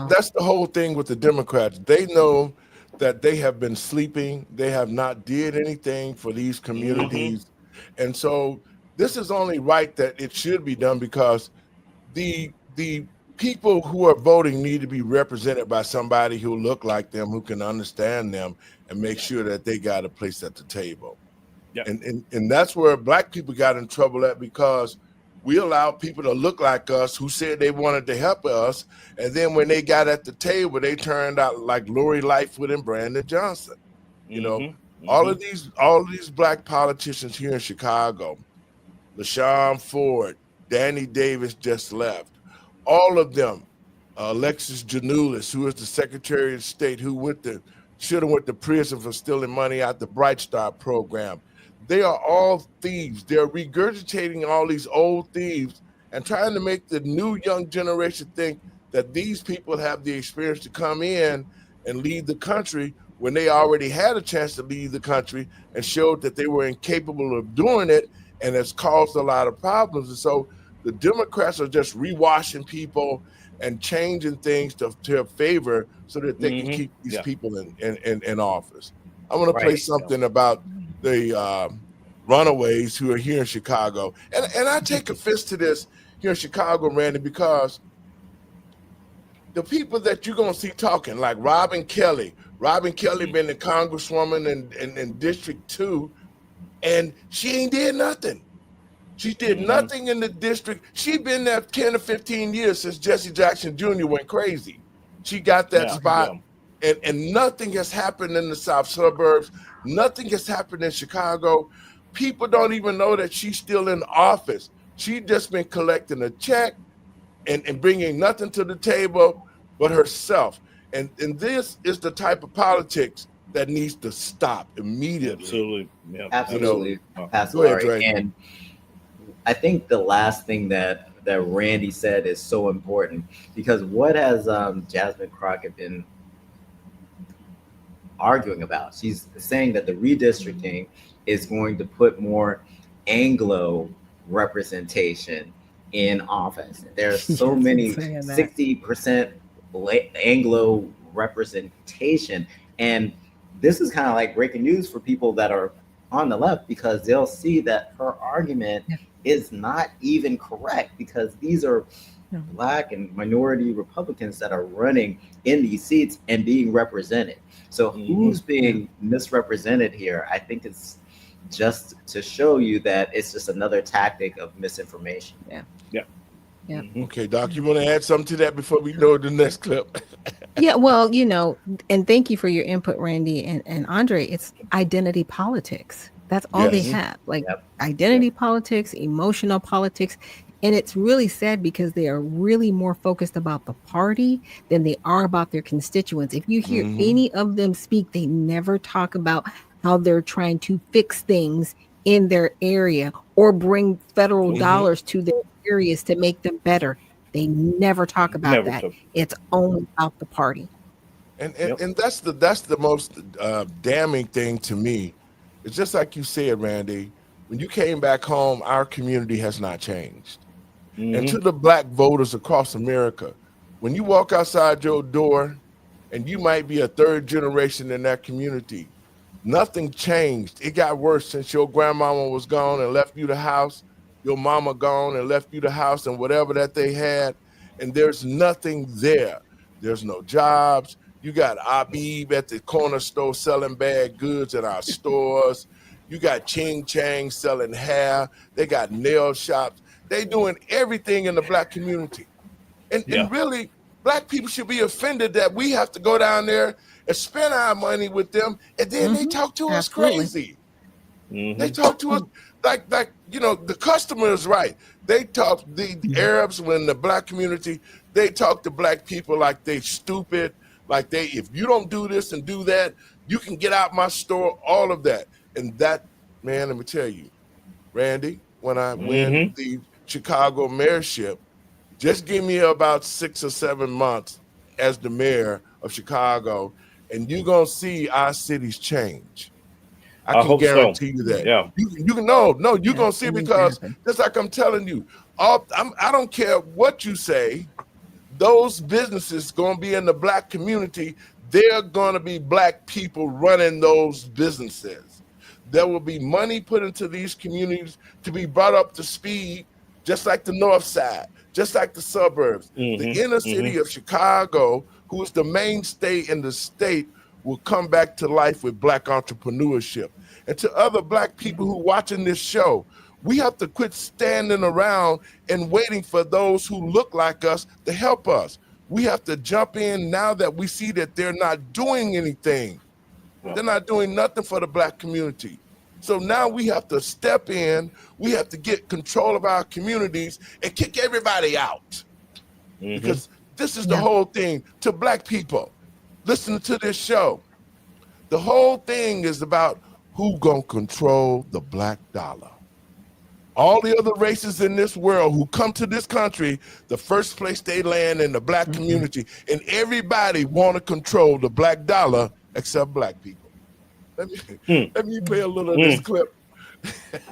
that's the whole thing with the Democrats. They know that they have been sleeping. They have not did anything for these communities, and so this is only right that it should be done, because the people who are voting need to be represented by somebody who look like them, who can understand them, and make sure that they got a place at the table. Yep. And that's where black people got in trouble at, because we allowed people to look like us who said they wanted to help us, and then when they got at the table, they turned out like Lori Lightfoot and Brandon Johnson. You know, all of these black politicians here in Chicago, LaShawn Ford, Danny Davis just left. All of them, Alexis Janulis, who is the Secretary of State, who should have went to prison for stealing money out the Bright Star program. They are all thieves. They're regurgitating all these old thieves and trying to make the new young generation think that these people have the experience to come in and lead the country, when they already had a chance to lead the country and showed that they were incapable of doing it, and it's caused a lot of problems. And so the Democrats are just rewashing people and changing things to their favor so that they can keep these people in office. I want to play something about the runaways who are here in Chicago. And I take offense to this here in Chicago, Randy, because the people that you're going to see talking, like Robin Kelly been the congresswoman in District 2, and she ain't did nothing. She did nothing in the district. She's been there 10 or 15 years since Jesse Jackson Jr. went crazy. She got that spot, and nothing has happened in the South suburbs. Nothing has happened in Chicago. People don't even know that she's still in office. She's just been collecting a check and bringing nothing to the table but herself. And this is the type of politics that needs to stop immediately. Absolutely. Yeah. Absolutely, Pastor Go ahead, Larry. Dre. And I think the last thing that Randy said is so important, because what has Jasmine Crockett been arguing about? She's saying that the redistricting is going to put more Anglo representation in office. There's so many 60% Anglo representation, and this is kind of like breaking news for people that are on the left, because they'll see that her argument is not even correct, because these are Black and minority Republicans that are running in these seats and being represented. So who's being misrepresented here? I think it's just to show you that it's just another tactic of misinformation. Yeah. Okay, Doc, you want to add something to that before we go to the next clip? Yeah, well, and thank you for your input, Randy and Andre. It's identity politics. That's all they have, like identity politics, emotional politics. And it's really sad because they are really more focused about the party than they are about their constituents. If you hear any of them speak, they never talk about how they're trying to fix things in their area or bring federal dollars to their areas to make them better. They never talk about that. It's only about the party. And that's the most damning thing to me. It's just like you said, Randy, when you came back home, our community has not changed. And to the Black voters across America, when you walk outside your door and you might be a third generation in that community, nothing changed. It got worse since your grandmama was gone and left you the house, your mama gone and left you the house and whatever that they had, and there's nothing there. There's no jobs. You got Abib at the corner store selling bad goods in our stores. You got Ching Chang selling hair. They got nail shops. They doing everything in the Black community. And really, Black people should be offended that we have to go down there and spend our money with them, and then they talk to us crazy. They talk to us like the customer is right. They talk the Arabs when the Black community, they talk to Black people like they stupid, like if you don't do this and do that, you can get out my store, all of that. And that, man, let me tell you, Randy, when I win the Chicago mayorship, just give me about 6 or 7 months as the mayor of Chicago, and you're gonna see our cities change. I can guarantee you that. You can you're gonna see, because just like I'm telling you, I don't care what you say, those businesses gonna be in the Black community. They're gonna be Black people running those businesses. There will be money put into these communities to be brought up to speed, just like the North Side, just like the suburbs. The inner city of Chicago, who is the mainstay in the state, will come back to life with Black entrepreneurship. And to other Black people who are watching this show, we have to quit standing around and waiting for those who look like us to help us. We have to jump in now that we see that they're not doing anything. They're not doing nothing for the Black community. So now we have to step in, we have to get control of our communities and kick everybody out. Because this is the whole thing to Black people. Listen to this show. The whole thing is about who gonna control the Black dollar. All the other races in this world who come to this country, the first place they land in the Black community, and everybody want to control the Black dollar except Black people. Let me play a little of this clip.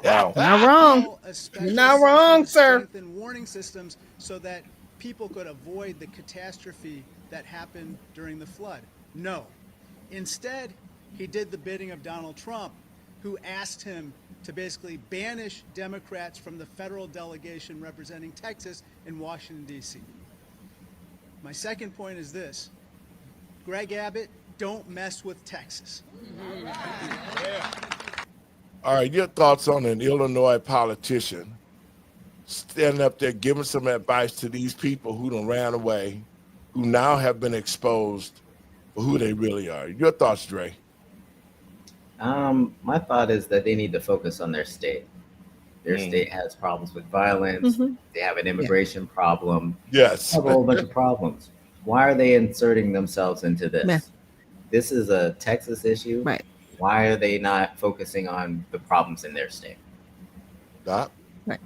Wow. Not wrong. You're not wrong, sir. Strengthen warning systems so that people could avoid the catastrophe that happened during the flood. No. Instead, he did the bidding of Donald Trump, who asked him to basically banish Democrats from the federal delegation representing Texas in Washington, D.C. My second point is this. Greg Abbott, don't mess with Texas. All right, your thoughts on an Illinois politician standing up there giving some advice to these people who done ran away, who now have been exposed for who they really are. Your thoughts, Dre? My thought is that they need to focus on their state. Their state has problems with violence. They have an immigration problem. Yes. They have a whole bunch of problems. Why are they inserting themselves into this? This is a Texas issue. Right. Why are they not focusing on the problems in their state? Doc? Right.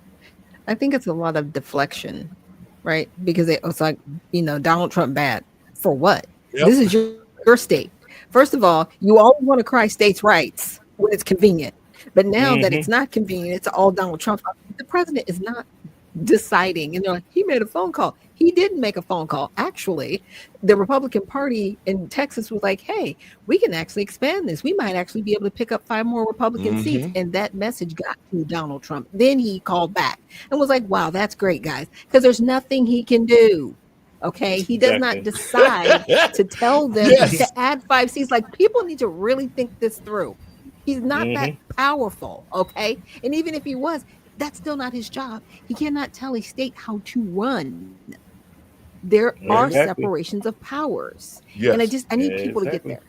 I think it's a lot of deflection, right? Because it's like, Donald Trump bad. For what? Yep. This is your state. First of all, you always want to cry states' rights when it's convenient. But now that it's not convenient, it's all Donald Trump. The president is not deciding. And they're like, he made a phone call. He didn't make a phone call. Actually, the Republican Party in Texas was like, hey, we can actually expand this. We might actually be able to pick up 5 more Republican seats. And that message got to Donald Trump. Then he called back and was like, wow, that's great, guys, because there's nothing he can do. Okay, he does not decide to tell them to add 5 seats. Like, people need to really think this through. He's not that powerful. Okay, and even if he was, that's still not his job. He cannot tell a state how to run. There are separations of powers. And I need people to get there.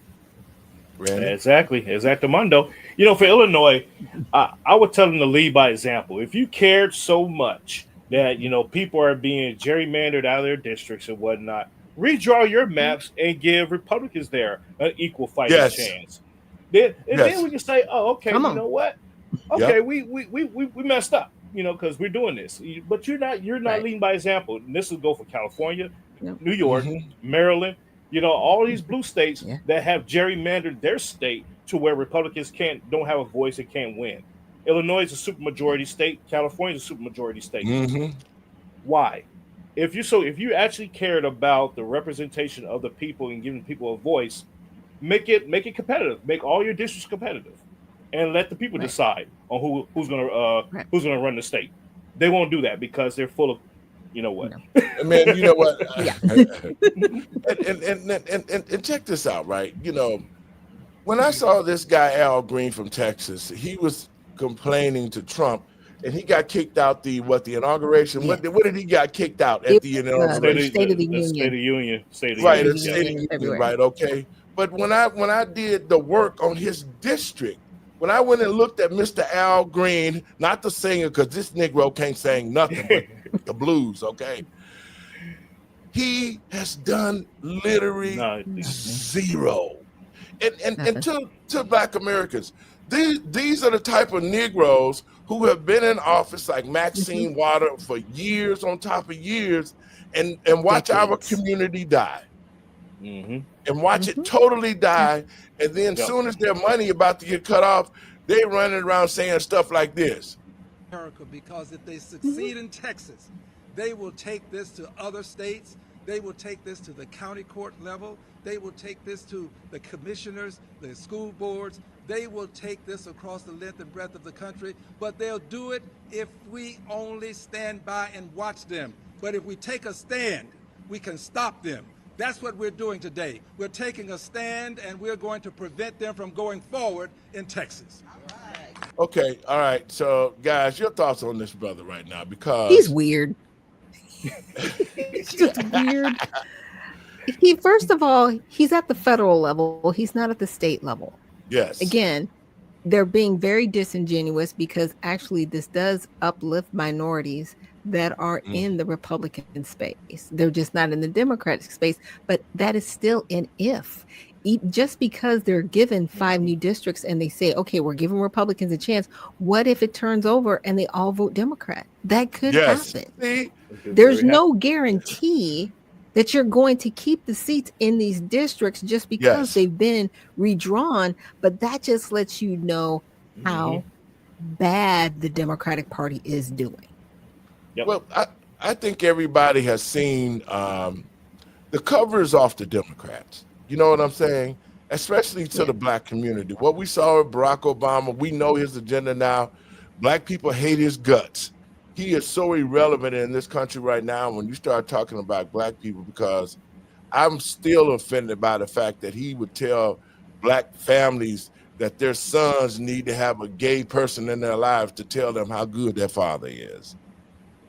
Exactmundo. You know, for Illinois, I would tell them to lead by example. If you cared so much that, you know, people are being gerrymandered out of their districts and whatnot, redraw your maps and give Republicans there an equal fighting chance. Then we can say, oh, okay, you know what? Okay, we messed up, you know, because we're doing this. But you're not leading by example. And this will go for California, New York, Maryland, you know, all these blue states that have gerrymandered their state to where Republicans don't have a voice and can't win. Illinois is a supermajority state. California is a supermajority state. Why? If you actually cared about the representation of the people and giving people a voice, make it competitive. Make all your districts competitive, and let the people decide on who's gonna run the state. They won't do that because they're full of, you know what? Man, you know what? and check this out, right? You know, when I saw this guy Al Green from Texas, he was complaining to Trump, and he got kicked out the inauguration. What did he got kicked out at the inauguration? State of the Union. State of the Union. State of the Union, right? Okay. But when I did the work on his district, when I went and looked at Mr. Al Green, not the singer, because this Negro can't sing nothing but the blues, okay? He has done literally zero. And to Black Americans, these are the type of Negroes who have been in office like Maxine Water for years on top of years and watch our community die. And watch it totally die. And then soon as their money about to get cut off, they running around saying stuff like this. America, because if they succeed in Texas, they will take this to other states. They will take this to the county court level. They will take this to the commissioners, the school boards. They will take this across the length and breadth of the country, but they'll do it if we only stand by and watch them. But if we take a stand, we can stop them. That's what we're doing today. We're taking a stand, and we're going to prevent them from going forward in Texas. Okay, all right. So, guys, your thoughts on this brother right now, because he's weird. He's just weird. First of all, he's at the federal level. He's not at the state level. Yes. Again, they're being very disingenuous because actually this does uplift minorities that are in the Republican space. They're just not in the Democratic space, but that is still an if. Just because they're given 5 new districts and they say, okay, we're giving Republicans a chance. What if it turns over and they all vote Democrat? That could happen. See? There's no guarantee that you're going to keep the seats in these districts just because they've been redrawn, but that just lets you know how bad the Democratic Party is doing. Well, I think everybody has seen the covers off the Democrats. You know what I'm saying? Especially to the Black community. What we saw with Barack Obama, we know his agenda now. Black people hate his guts. He is so irrelevant in this country right now when you start talking about Black people, because I'm still offended by the fact that he would tell Black families that their sons need to have a gay person in their lives to tell them how good their father is.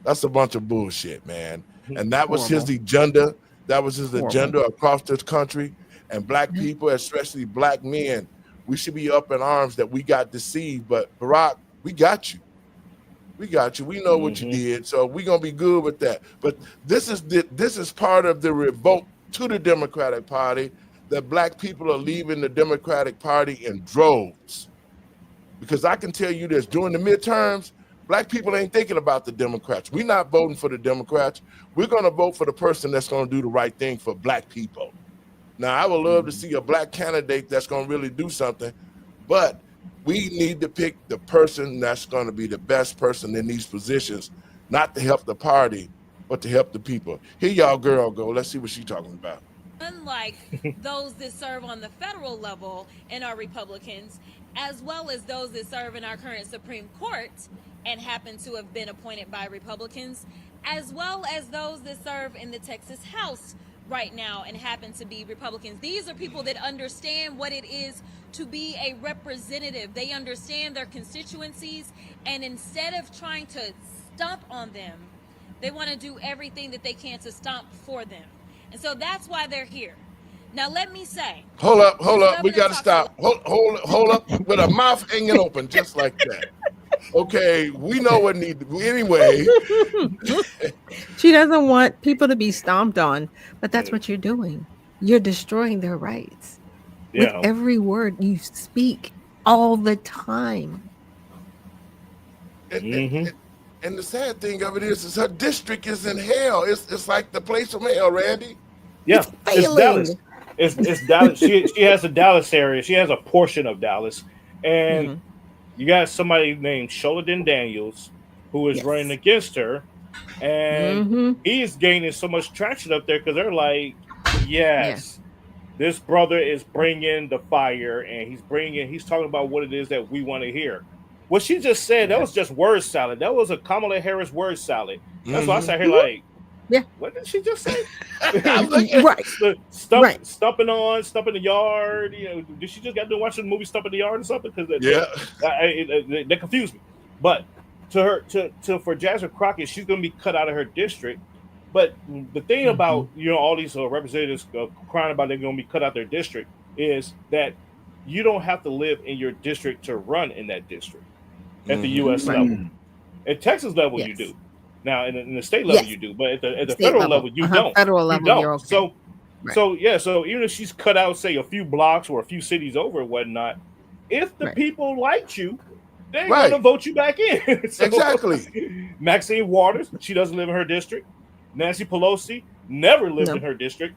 That's a bunch of bullshit, man. And that was his agenda. That was his agenda across this country. And Black people, especially Black men, we should be up in arms that we got deceived. But Barack, we got you. We got you. We know what you did. So we're going to be good with that. But this is part of the revolt to the Democratic Party, that Black people are leaving the Democratic Party in droves. Because I can tell you this, during the midterms, Black people ain't thinking about the Democrats. We're not voting for the Democrats. We're going to vote for the person that's going to do the right thing for Black people. Now, I would love to see a Black candidate that's going to really do something, but we need to pick the person that's going to be the best person in these positions not to help the party, but to help the people. Here y'all girl go. Let's see what she's talking about. Unlike those that serve on the federal level and are Republicans, as well as those that serve in our current Supreme Court and happen to have been appointed by Republicans, as well as those that serve in the Texas House right now and happen to be Republicans. These are people that understand what it is to be a representative. They understand their constituencies, and instead of trying to stomp on them, they want to do everything that they can to stomp for them. And so that's why they're here. Now, let me say. Hold up. We got to stop. Hold up with her mouth hanging open just like that. Okay, we know what need to be. Anyway. She doesn't want people to be stomped on, but that's what you're doing. You're destroying their rights with every word you speak all the time. And the sad thing of it is her district is in hell. It's like the place from hell, Randy. Yeah, it's Dallas. It's Dallas. She has a Dallas area. She has a portion of Dallas, and you got somebody named Sholaden Daniels who is running against her, and he's gaining so much traction up there because they're like, yes, this brother is bringing the fire, and he's talking about what it is that we want to hear. What she just said, that was just word salad. That was a Kamala Harris word salad. That's why I sat here like, what did she just say? Stumping the yard. You know, did she just got to watch the movie Stumping the Yard or something? Because that confused me. But for Jasmine Crockett, she's going to be cut out of her district. But the thing about all these representatives crying about they're going to be cut out their district is that you don't have to live in your district to run in that district at the U.S. level. At Texas level, you do. Now, in the state level, you do. But at the federal level, you don't. Federal level, you don't. You're okay. So even if she's cut out, say, a few blocks or a few cities over and whatnot, if the people liked you, they're going to vote you back in. Exactly. Maxine Waters, she doesn't live in her district. Nancy Pelosi never lived in her district.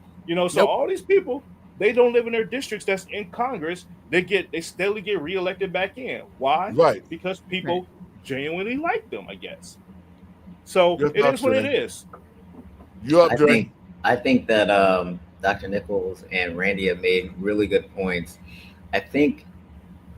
So all these people, they don't live in their districts that's in Congress. They steadily get reelected back in. Why? Right. Because people genuinely like them, I guess. So it is what it is. I think that Dr. Nichols and Randy have made really good points. I think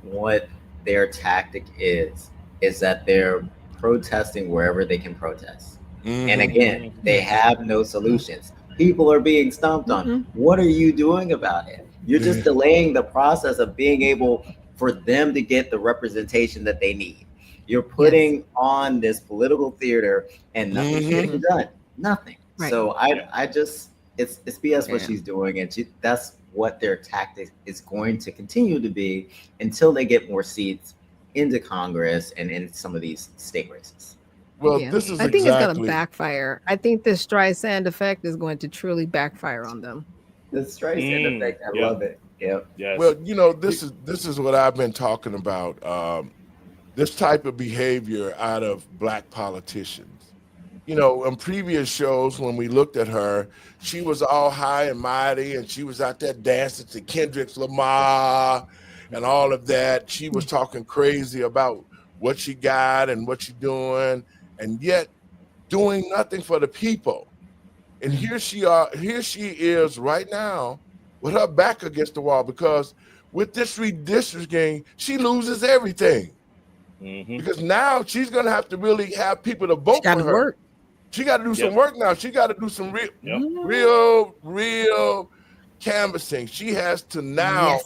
what their tactic is that they're protesting wherever they can protest. And again, they have no solutions. People are being stomped on. What are you doing about it? You're just delaying the process of being able for them to get the representation that they need. You're putting on this political theater and nothing's getting done. Nothing. Right. So I just, it's BS what she's doing. And that's what their tactic is going to continue to be until they get more seats into Congress and in some of these state races. Well, this is I think it's going to backfire. I think the Streisand effect is going to truly backfire on them. The Streisand effect, I love it. Yep. Yes. Well, this is what I've been talking about. This type of behavior out of Black politicians. In previous shows when we looked at her, she was all high and mighty, and she was out there dancing to Kendrick Lamar and all of that. She was talking crazy about what she got and what she's doing, and yet doing nothing for the people. And here she is right now with her back against the wall, because with this redistricting, she loses everything. Because now she's going to have to really have people to vote for her. She got to do some work now. She got to do some real canvassing. She has to now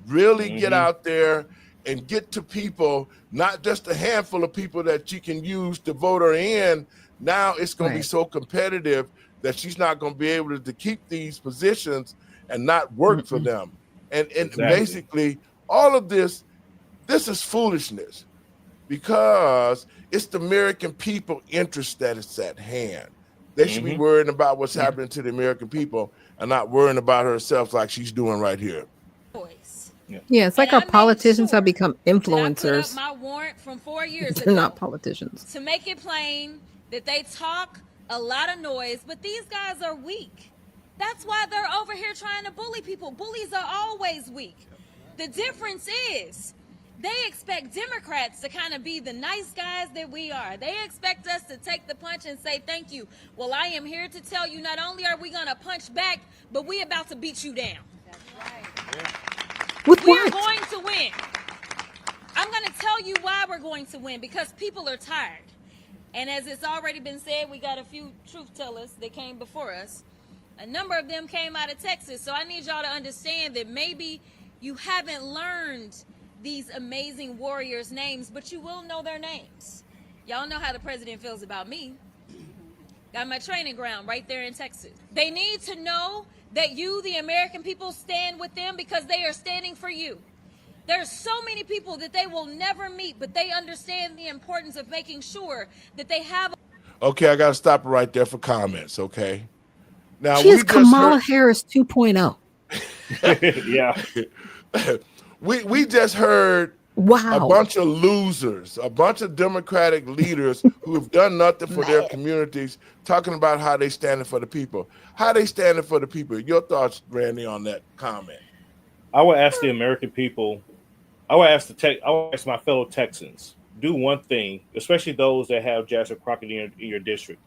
really get out there and get to people, not just a handful of people that she can use to vote her in. Now it's going to be so competitive that she's not going to be able to keep these positions and not work for them. And basically all of this is foolishness, because it's the American people interest that is at hand. They should be worrying about what's happening to the American people and not worrying about herself like she's doing right here. Yeah, it's like our politicians have become influencers. I put up my warrant from 4 years ago. They're not politicians. To make it plain that they talk a lot of noise, but these guys are weak. That's why they're over here trying to bully people. Bullies are always weak. The difference is They expect Democrats to kind of be the nice guys that we are. They expect us to take the punch and say thank you. Well, I am here to tell you, not only are we going to punch back, but we about to beat you down. With We are what? going to win. I'm going to tell you why we're going to win, because people are tired. And as it's already been said, we got a few truth tellers that came before us. A number of them came out of Texas. So I need y'all to understand that maybe you haven't learned these amazing warriors' names, but you will know their names. Y'all know how the president feels about me. Got my training ground right there in Texas. They need to know that you, the American people, stand with them because they are standing for you. There's so many people that they will never meet, but they understand the importance of making sure that they have. Okay, I got to stop it right there for comments. Okay. Now She is Kamala Harris 2.0. Yeah. we just heard a bunch of losers, a bunch of Democratic leaders who have done nothing for their communities, talking about how they standing for the people. How they standing for the people? Your thoughts, Randy, on that comment? I would ask the American people. I would ask my fellow Texans, do one thing, especially those that have Jasmine Crockett in your district.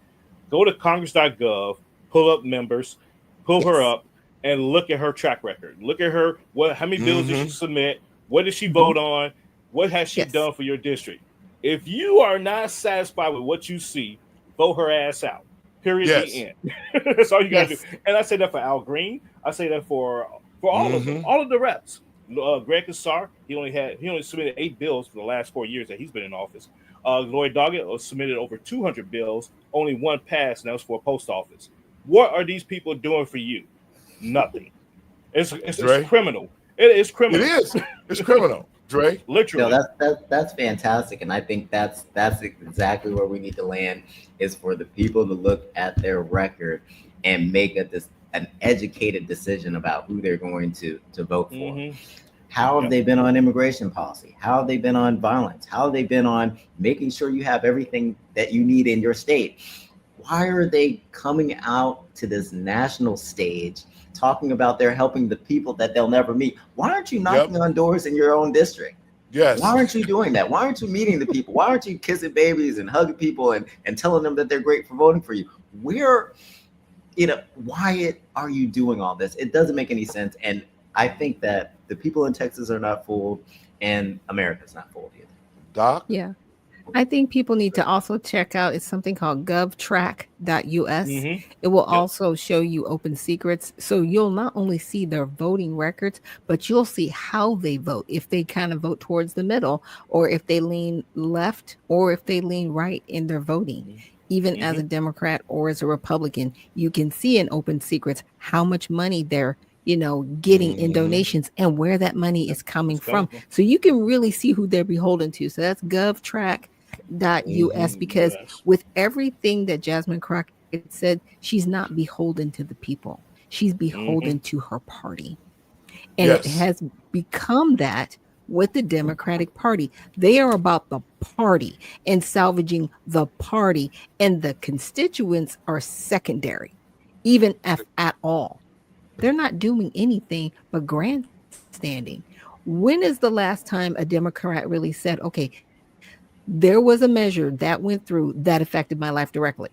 Go to Congress.gov, pull up members, pull her up, and look at her track record. Look at her. How many bills did she submit? What did she vote on? What has she done for your district? If you are not satisfied with what you see, vote her ass out. Period. The end. That's all you got to do. And I say that for Al Green. I say that for all of them, all of the reps. Greg Kassar, he only submitted 8 bills for the last 4 years that he's been in office. Lloyd Doggett submitted over 200 bills, only one passed, and that was for a post office. What are these people doing for you? Nothing. It's criminal. It is criminal. It is. It's criminal, Dre. Literally. No, that's fantastic, and I think that's exactly where we need to land. Is for the people to look at their record and make an educated decision about who they're going to vote for. How have they been on immigration policy? How have they been on violence? How have they been on making sure you have everything that you need in your state? Why are they coming out to this national stage talking about they're helping the people that they'll never meet? Why aren't you knocking on doors in your own district? Yes. Why aren't you doing that? Why aren't you meeting the people? Why aren't you kissing babies and hugging people and telling them that they're great for voting for you? Why are you doing all this? It doesn't make any sense. And I think that the people in Texas are not fooled, and America's not fooled either. Doc? Yeah. I think people need to also check out, it's something called govtrack.us. It will also show you open secrets. So you'll not only see their voting records, but you'll see how they vote. If they kind of vote towards the middle, or if they lean left, or if they lean right in their voting. Even as a Democrat or as a Republican, you can see in open secrets how much money they're getting in donations and where that money is coming from. So you can really see who they're beholden to. So that's govtrack.us, because with everything that Jasmine Crockett said, she's not beholden to the people. She's beholden to her party. And it has become that with the Democratic Party. They are about the party and salvaging the party, and the constituents are secondary, even if at all. They're not doing anything but grandstanding. When is the last time a Democrat really said, okay, there was a measure that went through that affected my life directly?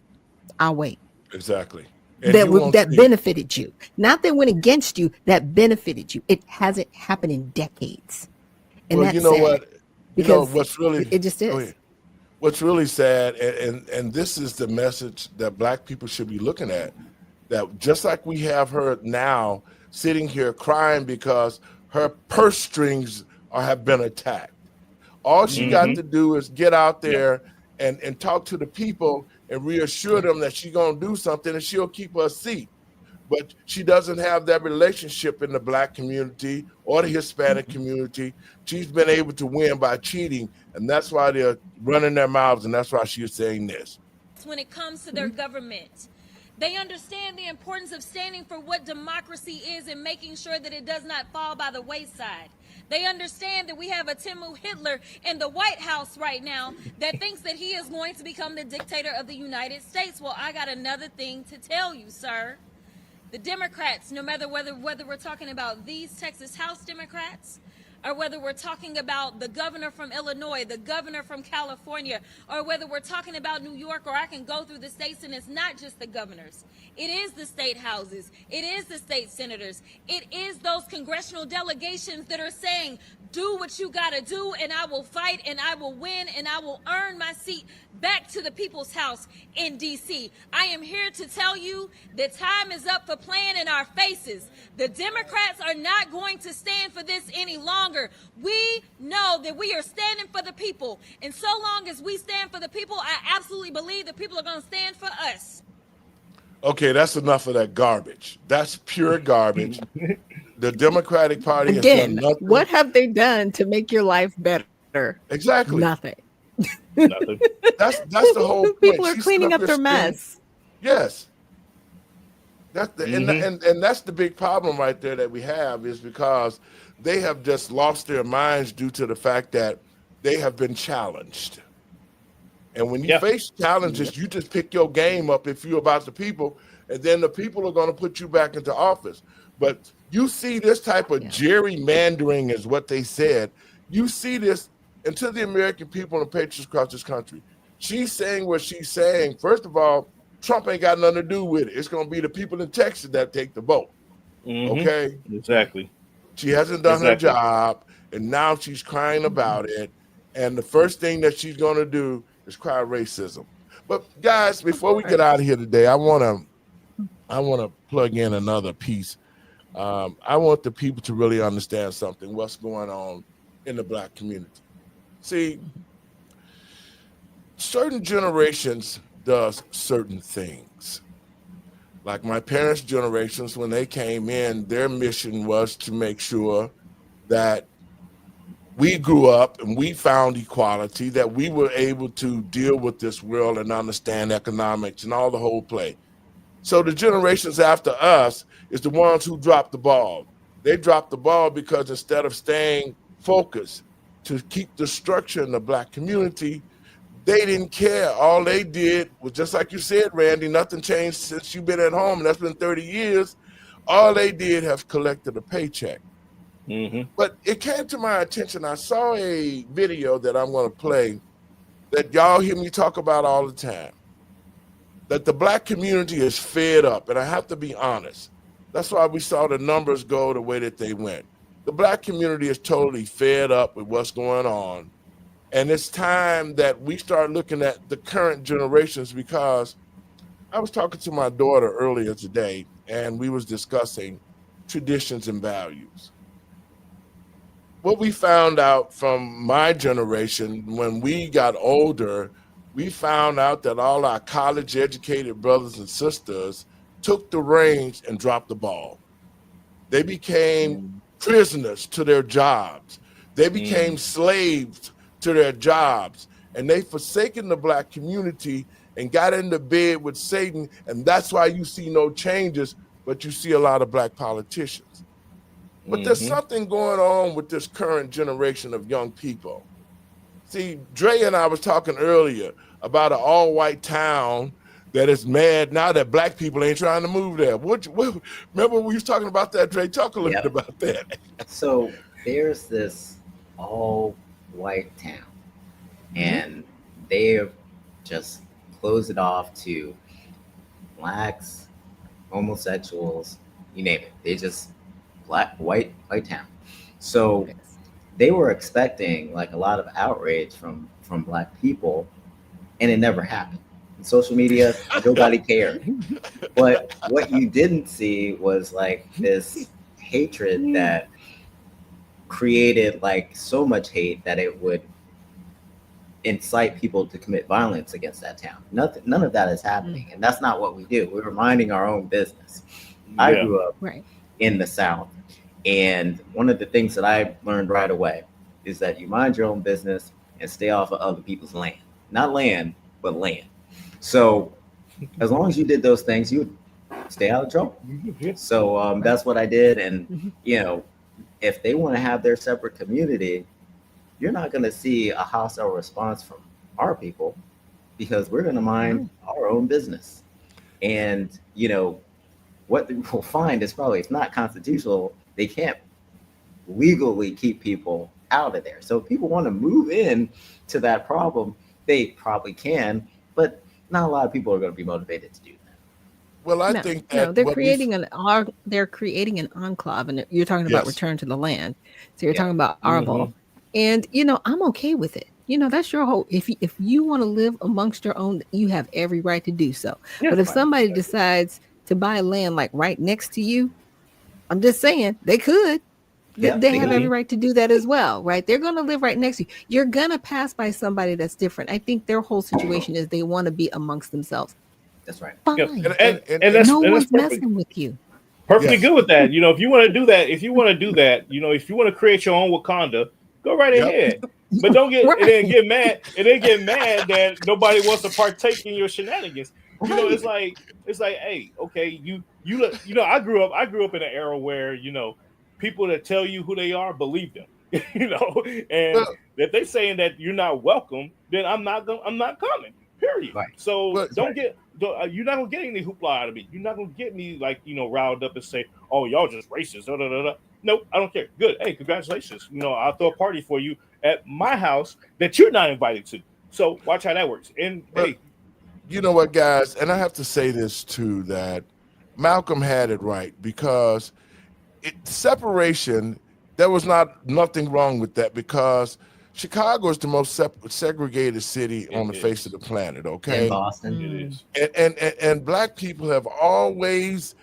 I'll wait. Exactly. That benefited you. Not that went against you, that benefited you. It hasn't happened in decades. And well, that's you know sad, what? because what's really it just is. What's really sad, and this is the message that Black people should be looking at, that just like we have her now sitting here crying because her purse strings have been attacked. All she got to do is get out there and talk to the people and reassure them that she's going to do something and she'll keep her seat. But she doesn't have that relationship in the Black community or the Hispanic community. She's been able to win by cheating, and that's why they're running their mouths, and that's why she's saying this. When it comes to their government, they understand the importance of standing for what democracy is and making sure that it does not fall by the wayside. They understand that we have a Timu Hitler in the White House right now that thinks that he is going to become the dictator of the United States. Well, I got another thing to tell you, sir. The Democrats, no matter whether we're talking about these Texas House Democrats or whether we're talking about the governor from Illinois, the governor from California, or whether we're talking about New York, or I can go through the states, and it's not just the governors. It is the state houses. It is the state senators. It is those congressional delegations that are saying, do what you got to do, and I will fight, and I will win, and I will earn my seat back to the people's house in D.C. I am here to tell you that time is up for playing in our faces. The Democrats are not going to stand for this any longer. We know that we are standing for the people, and so long as we stand for the people, I absolutely believe the people are going to stand for us. Okay, that's enough of that garbage. That's pure garbage. The Democratic Party has done nothing. What have they done to make your life better? Exactly. Nothing. Nothing. That's the whole point. People are She's cleaning sitting up their screaming- mess. Yes. That's the and that's the big problem right there that we have, is because they have just lost their minds due to the fact that they have been challenged. And when you face challenges, you just pick your game up if you're about the people, and then the people are going to put you back into office. But you see this type of gerrymandering is what they said. You see this, and to the American people and patriots across this country, she's saying what she's saying. First of all, Trump ain't got nothing to do with it. It's going to be the people in Texas that take the vote. Okay? Exactly. She hasn't done her job, and now she's crying about it. And the first thing that she's going to do is cry racism. But guys, before we get out of here today, I want to plug in another piece. I want the people to really understand something, what's going on in the Black community. See, certain generations does certain things. Like my parents' generations, when they came in, their mission was to make sure that we grew up and we found equality, that we were able to deal with this world and understand economics and all the whole play. So the generations after us is the ones who dropped the ball. They dropped the ball because instead of staying focused to keep the structure in the Black community, they didn't care. All they did was, just like you said, Randy, nothing changed since you've been at home, and that's been 30 years. All they did has collected a paycheck. But it came to my attention. I saw a video that I'm going to play that y'all hear me talk about all the time, that the Black community is fed up, and I have to be honest. That's why we saw the numbers go the way that they went. The Black community is totally fed up with what's going on, and it's time that we start looking at the current generations, because I was talking to my daughter earlier today, and we was discussing traditions and values. What we found out from my generation, when we got older, we found out that all our college-educated brothers and sisters took the reins and dropped the ball. They became prisoners to their jobs. They became slaves to their jobs, and they forsaken the Black community and got into bed with Satan, and that's why you see no changes, but you see a lot of Black politicians. But there's something going on with this current generation of young people. See, Dre and I was talking earlier about an all-white town that is mad now that Black people ain't trying to move there. Remember we was talking about that, Dre? Talk a little bit about that. So there's this all-white town, and they've just closed it off to Blacks, homosexuals, you name it. They just white town. So they were expecting like a lot of outrage from Black people, and it never happened. In social media, nobody cared. But what you didn't see was like this hatred that created like so much hate that it would incite people to commit violence against that town. None of that is happening, and that's not what we do. We're minding our own business. I grew up in the South, and one of the things that I learned right away is that you mind your own business and stay off of other people's land. Not land, but land. So as long as you did those things, you would stay out of trouble. So that's what I did. And, you know, if they want to have their separate community, you're not going to see a hostile response from our people, because we're going to mind our own business. And, you know, what we'll find is probably, it's not constitutional. They can't legally keep people out of there. So if people want to move in to that problem, they probably can, but not a lot of people are going to be motivated to do that. Well, I No, think no, that they're what we creating an enclave, and you're talking about yes, return to the land. So you're Yeah. talking about Hmm. Arval, and I'm okay with it. That's your whole. If you want to live amongst your own, you have every right to do so. Yeah. But if Right. somebody decides to buy land like right next to you, I'm just saying they could. Yeah, They they have could. every right to do that as well, right? They're going to live right next to you. You're going to pass by somebody that's different. I think their whole situation is they want to be amongst themselves. That's right. Yeah. Fine. And that's No one's perfect. messing with you. Perfectly yes, good with that. If you want to do that, if you want to do that, if you want to create your own Wakanda, go right yep. ahead. But don't get and then Right. get mad that nobody wants to partake in your shenanigans. It's like, hey, okay, I grew up in an era where people that tell you who they are believe them. And Well, if they saying that you're not welcome, then I'm not coming. Period. Right. So well, That's right. you're not gonna get any hoopla out of me. You're not gonna get me riled up and say, "Oh, y'all just racist." Da, da, da, da. Nope, I don't care. Good. Hey, congratulations. I'll throw a party for you at my house that you're not invited to. So watch how that works. And well, hey, you know what, guys, and I have to say this too, that Malcolm had it right, because separation, there was nothing wrong with that, because Chicago is the most segregated city on it the face of is. the planet. In Okay, Boston. It Mm. is. and black people have always,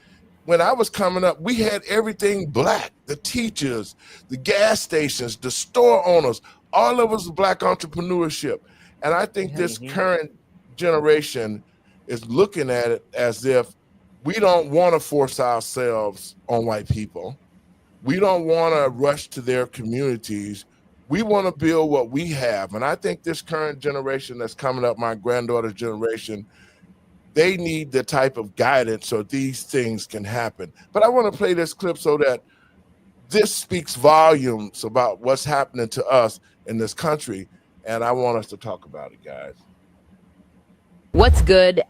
when I was coming up, we had everything black. The teachers, the gas stations, the store owners, all of us was black entrepreneurship. And I think Yep. this Hmm. current generation is looking at it as if we don't want to force ourselves on white people. We don't want to rush to their communities. We want to build what we have. And I think this current generation that's coming up, my granddaughter's generation, they need the type of guidance so these things can happen. But I want to play this clip so that this speaks volumes about what's happening to us in this country. And I want us to talk about it, guys. What's good,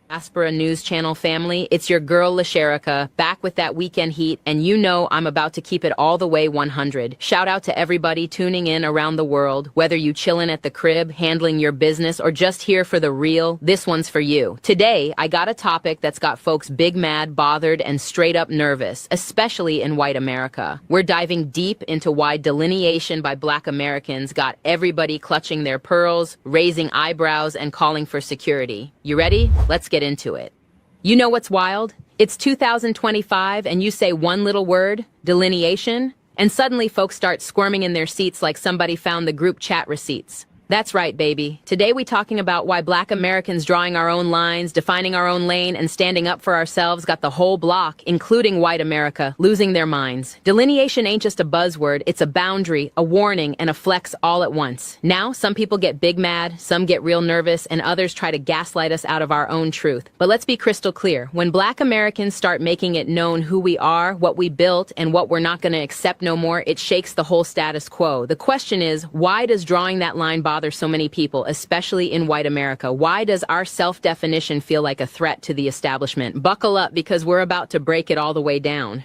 Aspera News Channel family? It's your girl LaSherica, back with that weekend heat, and I'm about to keep it all the way 100. Shout out to everybody tuning in around the world, whether you chillin' at the crib, handling your business, or just here for the real, this one's for you. Today, I got a topic that's got folks big mad, bothered, and straight up nervous, especially in white America. We're diving deep into why delineation by black Americans got everybody clutching their pearls, raising eyebrows, and calling for security. You ready? Let's get into it. You know what's wild? It's 2025 and you say one little word, delineation, and suddenly folks start squirming in their seats like somebody found the group chat receipts. That's right, baby. Today we talking about why black Americans drawing our own lines, defining our own lane, and standing up for ourselves got the whole block, including white America, losing their minds. Delineation ain't just a buzzword, it's a boundary, a warning, and a flex all at once. Now, some people get big mad, some get real nervous, and others try to gaslight us out of our own truth. But let's be crystal clear. When black Americans start making it known who we are, what we built, and what we're not gonna accept no more, it shakes the whole status quo. The question is, why does drawing that line bother so many people, especially in white America? Why does our self-definition feel like a threat to the establishment? Buckle up, because we're about to break it all the way down.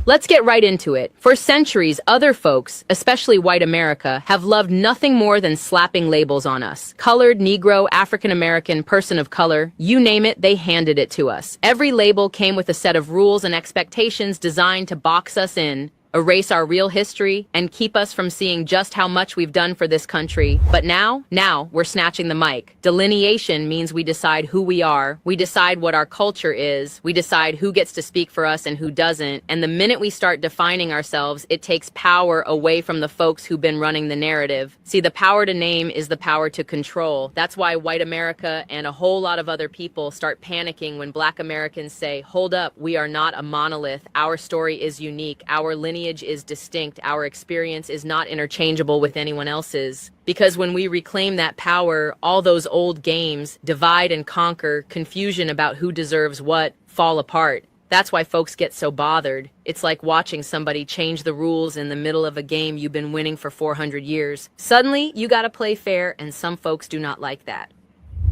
Let's get right into it. For centuries, other folks, especially white America, have loved nothing more than slapping labels on us. Colored, Negro, African American, person of color, you name it, they handed it to us. Every label came with a set of rules and expectations designed to box us in, erase our real history, and keep us from seeing just how much we've done for this country. But now we're snatching the mic. Delineation means we decide who we are, we decide what our culture is, we decide who gets to speak for us and who doesn't, and the minute we start defining ourselves, it takes power away from the folks who've been running the narrative. See, the power to name is the power to control. That's why white America and a whole lot of other people start panicking when black Americans say, hold up, we are not a monolith, our story is unique, our lineage is distinct, our experience is not interchangeable with anyone else's. Because when we reclaim that power, all those old games, divide and conquer, confusion about who deserves what, fall apart. That's why folks get so bothered. It's like watching somebody change the rules in the middle of a game you've been winning for 400 years. Suddenly, you gotta play fair, and some folks do not like that.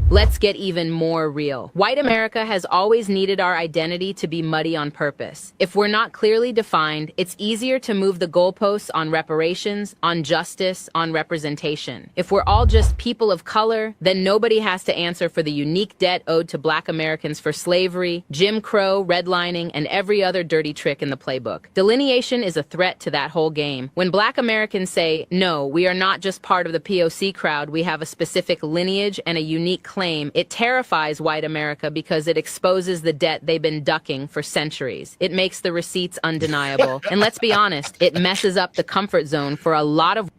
Let's get even more real. White America has always needed our identity to be muddy on purpose. If we're not clearly defined, it's easier to move the goalposts on reparations, on justice, on representation. If we're all just people of color, then nobody has to answer for the unique debt owed to Black Americans for slavery, Jim Crow, redlining, and every other dirty trick in the playbook. Delineation is a threat to that whole game. When Black Americans say, no, we are not just part of the POC crowd, we have a specific lineage and a unique claim, it terrifies white America because it exposes the debt they've been ducking for centuries. It makes the receipts undeniable. And let's be honest, it messes up the comfort zone for a lot of...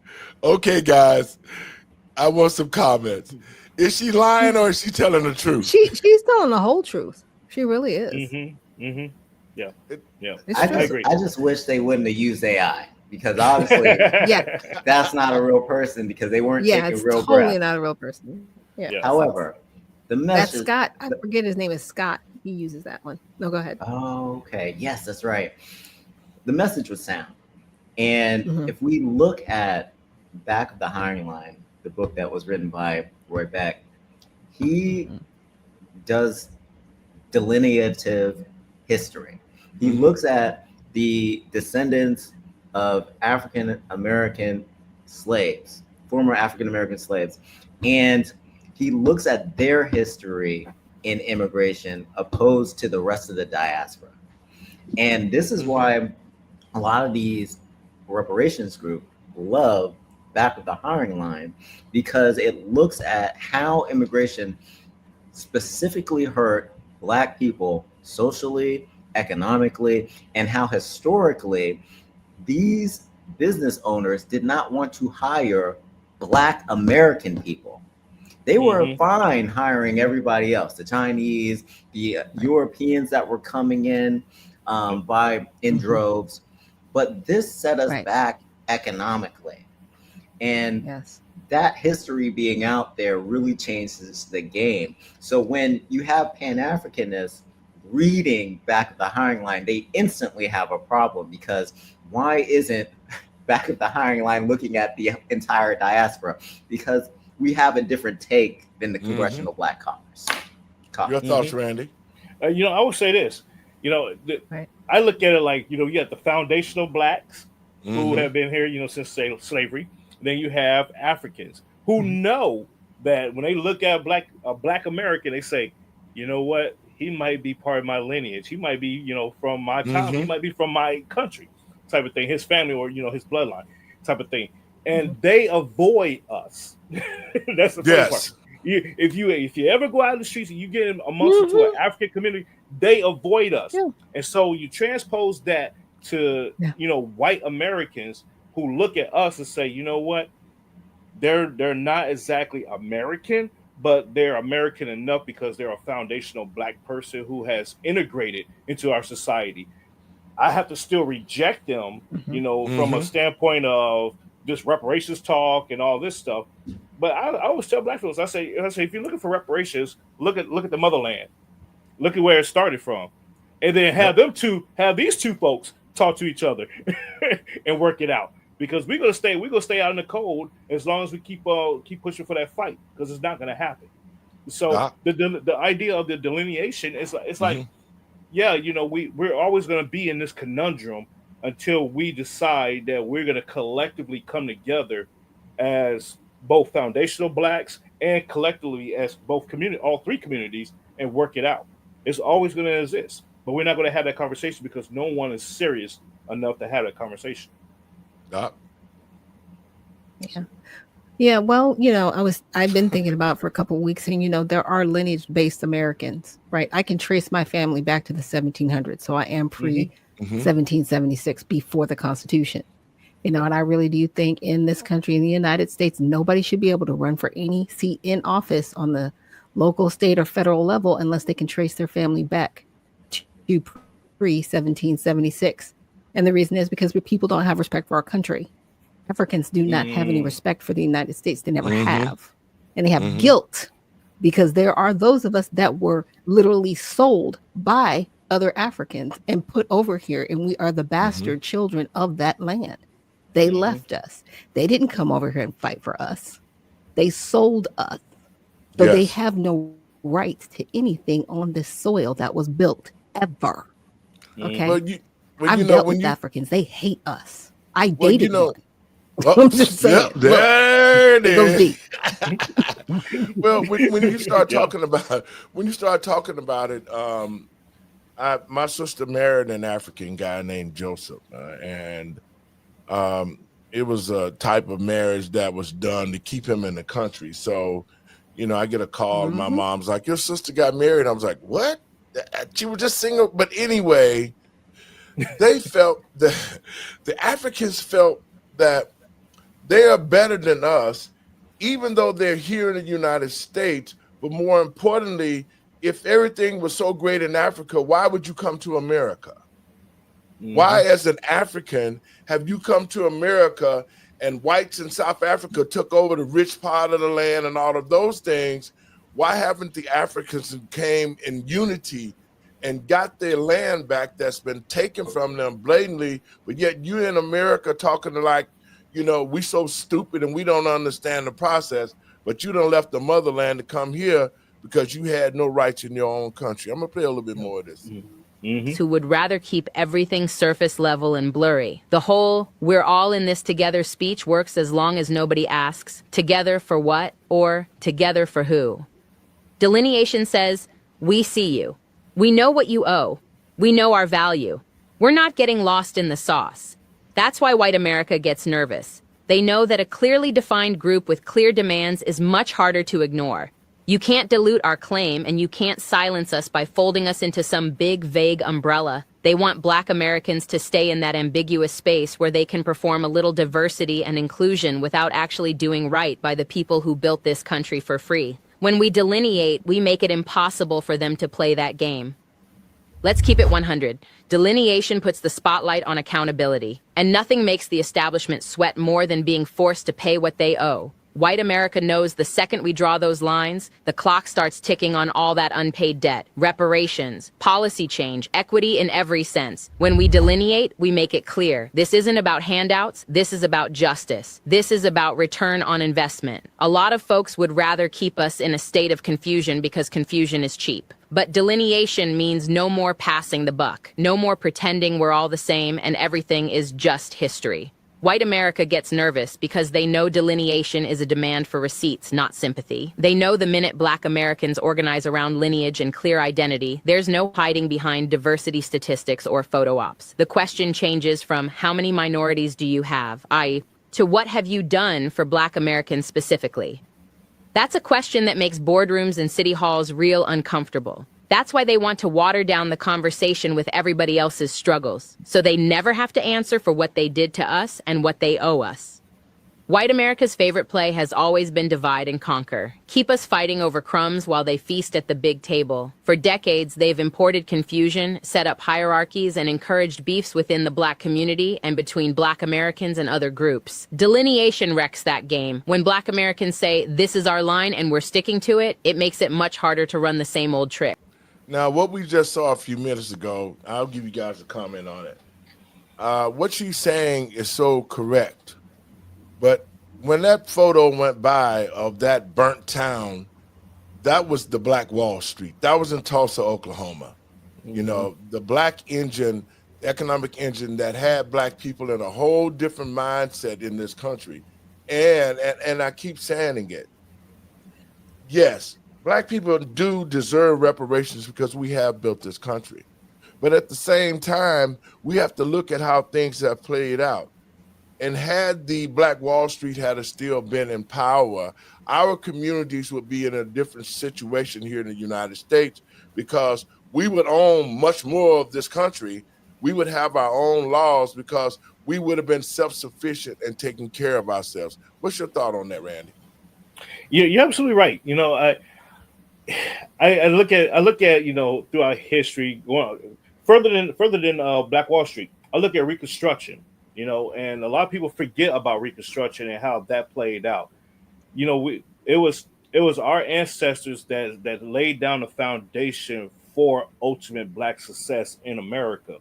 Okay, guys, I want some comments. Is she lying or is she telling the truth? She's telling the whole truth. She really is. Yeah. Yeah. I just wish they wouldn't have used AI, because obviously that's not a real person, because they weren't taking it's real totally breath. not a real person. Yeah. However, the That's message. Scott. I forget his name is Scott. He uses that one. No, go ahead. Oh, okay. Yes, that's right. The message was sound. And if we look at Back of the Hiring Line, the book that was written by Roy Beck, he does delineative history. He looks at the descendants of African American slaves, former African American slaves, and he looks at their history in immigration opposed to the rest of the diaspora. And this is why a lot of these reparations groups love Back of the Hiring Line, because it looks at how immigration specifically hurt Black people socially, economically, and how historically these business owners did not want to hire Black American people. They were fine hiring everybody else, the Chinese, the Europeans that were coming in in droves. But this set us back economically. And that history being out there really changes the game. So when you have Pan-Africanists reading Back of the Hiring Line, they instantly have a problem, because why isn't Back of the Hiring Line looking at the entire diaspora? Because we have a different take than the Congressional Black Caucus. Your thoughts, Randy? I would say this. I look at it like, you got the foundational Blacks who have been here, since slavery. Then you have Africans who know that when they look at a Black American, they say, you know what? He might be part of my lineage. He might be, from my town. He might be from my country, type of thing. His family or his bloodline, type of thing. And they avoid us. That's the funny part. If you ever go out in the streets and you get amongst into an African community, they avoid us. And so you transpose that to white Americans who look at us and say, you know what, they're not exactly American, but they're American enough because they're a foundational Black person who has integrated into our society. I have to still reject them, from a standpoint of just reparations talk and all this stuff. But I always tell Black folks, I say, if you're looking for reparations, look at the motherland, look at where it started from, and then have these two folks talk to each other and work it out. Because we're gonna stay out in the cold as long as we keep pushing for that fight, because it's not gonna happen. So the idea of the delineation is like, we're always gonna be in this conundrum until we decide that we're gonna collectively come together as both foundational Blacks and collectively as both all three communities, and work it out. It's always gonna exist, but we're not gonna have that conversation because no one is serious enough to have that conversation. Yeah. Well, I've been thinking about for a couple of weeks, and there are lineage-based Americans, right? I can trace my family back to the 1700s, so I am pre 1776, before the Constitution. And I really do think in this country, in the United States, nobody should be able to run for any seat in office on the local, state, or federal level unless they can trace their family back to pre 1776. And the reason is because people don't have respect for our country. Africans do not have any respect for the United States. They never have. And they have guilt, because there are those of us that were literally sold by other Africans and put over here. And we are the bastard children of that land. They left us. They didn't come over here and fight for us. They sold us. So they Yes. have no rights to anything on this soil that was built ever. Okay. Well, you I've know dealt when with you Africans. They hate us. I well you dated know one. oh, I'm just yep, saying. Look, there it it goes is. deep. Well, when you start Yeah. talking about it, my sister married an African guy named Joseph, and it was a type of marriage that was done to keep him in the country. So, I get a call, and my mom's like, "Your sister got married." I was like, "What?" She was just single, but anyway, they felt the Africans felt that they are better than us, even though they're here in the United States. But more importantly, if everything was so great in Africa, why would you come to America? Why, as an African, have you come to America and whites in South Africa took over the rich part of the land and all of those things? Why haven't the Africans who came in unity and got their land back that's been taken from them blatantly, but yet you in America talking to like, we so stupid and we don't understand the process, but you done left the motherland to come here because you had no rights in your own country. I'm gonna play a little bit more of this. Who would rather keep everything surface level and blurry. The whole "we're all in this together" speech works as long as nobody asks, together for what or together for who. Delineation says, we see you. We know what you owe. We know our value. We're not getting lost in the sauce. That's why white America gets nervous. They know that a clearly defined group with clear demands is much harder to ignore. You can't dilute our claim, and you can't silence us by folding us into some big, vague umbrella. They want Black Americans to stay in that ambiguous space where they can perform a little diversity and inclusion without actually doing right by the people who built this country for free. When we delineate, we make it impossible for them to play that game. Let's keep it 100. Delineation puts the spotlight on accountability, and nothing makes the establishment sweat more than being forced to pay what they owe. White America knows the second we draw those lines, the clock starts ticking on all that unpaid debt, reparations, policy change, equity in every sense. When we delineate, we make it clear. This isn't about handouts. This is about justice. This is about return on investment. A lot of folks would rather keep us in a state of confusion because confusion is cheap. But delineation means no more passing the buck, no more pretending we're all the same and everything is just history. White America gets nervous because they know delineation is a demand for receipts, not sympathy. They know the minute Black Americans organize around lineage and clear identity, there's no hiding behind diversity statistics or photo ops. The question changes from how many minorities do you have, i.e., to what have you done for Black Americans specifically? That's a question that makes boardrooms and city halls real uncomfortable. That's why they want to water down the conversation with everybody else's struggles, so they never have to answer for what they did to us and what they owe us. White America's favorite play has always been divide and conquer. Keep us fighting over crumbs while they feast at the big table. For decades, they've imported confusion, set up hierarchies, and encouraged beefs within the Black community and between Black Americans and other groups. Delineation wrecks that game. When Black Americans say, "This is our line and we're sticking to it," it makes it much harder to run the same old trick. Now, what we just saw a few minutes ago, I'll give you guys a comment on it. What she's saying is so correct. But when that photo went by of that burnt town, that was the Black Wall Street. That was in Tulsa, Oklahoma. The Black engine, economic engine that had Black people in a whole different mindset in this country. And I keep saying it. Yes, Black people do deserve reparations because we have built this country. But at the same time, we have to look at how things have played out. And had the Black Wall Street had still been in power, our communities would be in a different situation here in the United States because we would own much more of this country. We would have our own laws because we would have been self-sufficient and taking care of ourselves. What's your thought on that, Randy? You're absolutely right. I look at throughout history, going further than Black Wall Street. I look at Reconstruction, and a lot of people forget about Reconstruction and how that played out. It was our ancestors that laid down the foundation for ultimate Black success in America,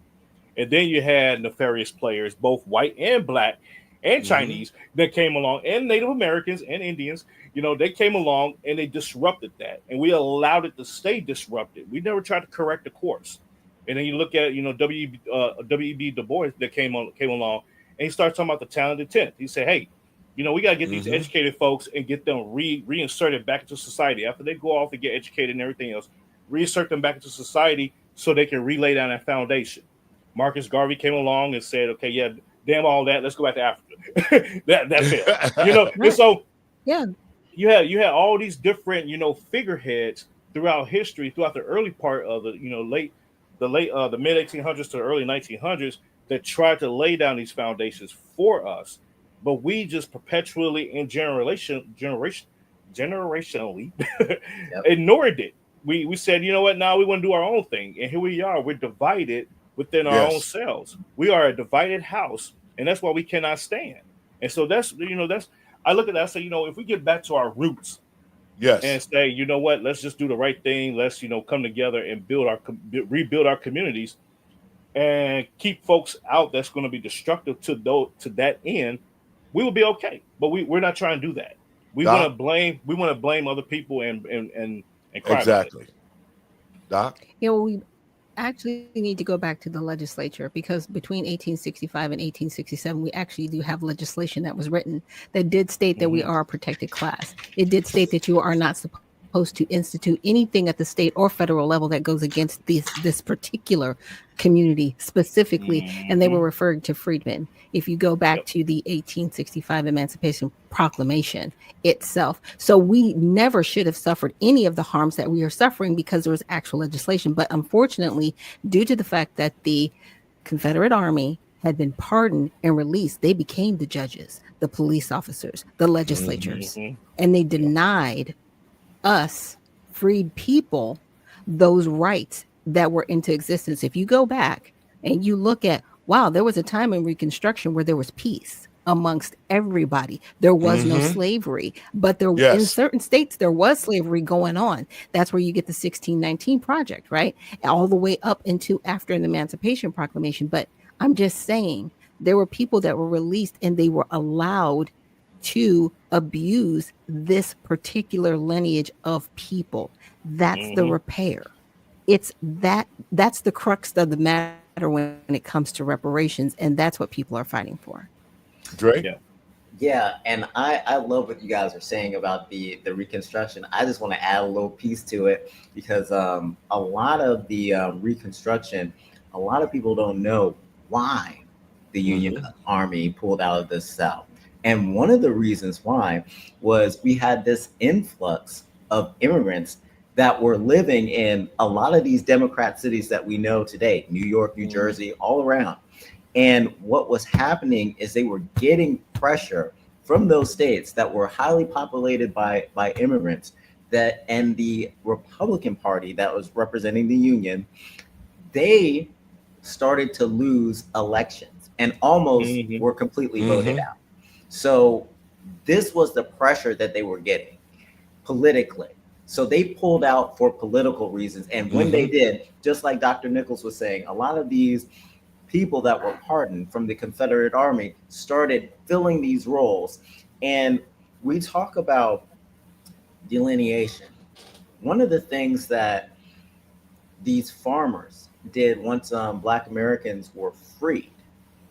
and then you had nefarious players, both white and Black, and Mhm. Chinese that came along, and Native Americans and Indians. They came along and they disrupted that, and we allowed it to stay disrupted. We never tried to correct the course. And then you look at W.E.B. Du Bois that came along, and he started talking about the talented tenth. He said, "Hey, we got to get these Mhm. educated folks and get them reinserted back into society after they go off and get educated and everything else. Reinsert them back into society so they can relay down that foundation." Marcus Garvey came along and said, "Okay, yeah, damn all that. Let's go back to Africa." That failed. And Right. so Yeah. you had all these different figureheads throughout history, throughout the early part of the mid 1800s to the early 1900s that tried to lay down these foundations for us, but we just perpetually and generationally Yep. ignored it. We said, you know what, now we want to do our own thing, and here we are. We're divided within our own Yes. selves. We are a divided house, and that's why we cannot stand. And so that's I look at that. I say, if we get back to our roots and Yes. say, you know what, let's just do the right thing. Let's come together and rebuild our communities and keep folks out that's going to be destructive to that end. We will be okay. But we're not trying to do that. We want to Doc. blame. We want to blame other people and cry about it. Exactly. Doc. We actually need to go back to the legislature, because between 1865 and 1867, we actually do have legislation that was written that did state that we Mhm. are a protected class. It did state that you are not supposed to institute anything at the state or federal level that goes against this particular community specifically, and they were Mhm. referring to freedmen. If you go back Yep. to the 1865 Emancipation Proclamation itself. So we never should have suffered any of the harms that we are suffering because there was actual legislation. But unfortunately, due to the fact that the Confederate Army had been pardoned and released, they became the judges, the police officers, the legislatures, Mhm. and they denied us freed people those rights that were into existence. If you go back and you look at, wow, there was a time in Reconstruction where there was peace amongst everybody. There was no Mhm. slavery, but there in Yes. certain states there was slavery going on. That's where you get the 1619 Project, right? All the way up into after the Emancipation Proclamation. But I'm just saying there were people that were released and they were allowed to abuse this particular lineage of people. That's the Mhm. repair. That's the crux of the matter when it comes to reparations, and that's what people are fighting for. Dre. Yeah. Yeah, and I love what you guys are saying about the Reconstruction. I just want to add a little piece to it because a lot of the Reconstruction, a lot of people don't know why the Union Mhm. Army pulled out of the South. And one of the reasons why was we had this influx of immigrants that were living in a lot of these Democrat cities that we know today, New York, New Jersey, all around. And what was happening is they were getting pressure from those states that were highly populated by immigrants, that and the Republican Party that was representing the Union, they started to lose elections and almost Mhm. were completely voted Mhm. out. So this was the pressure that they were getting politically. So they pulled out for political reasons. And when they Mhm. did, just like Dr. Nichols was saying, a lot of these people that were pardoned from the Confederate Army started filling these roles. And we talk about delineation. One of the things that these farmers did once Black Americans were freed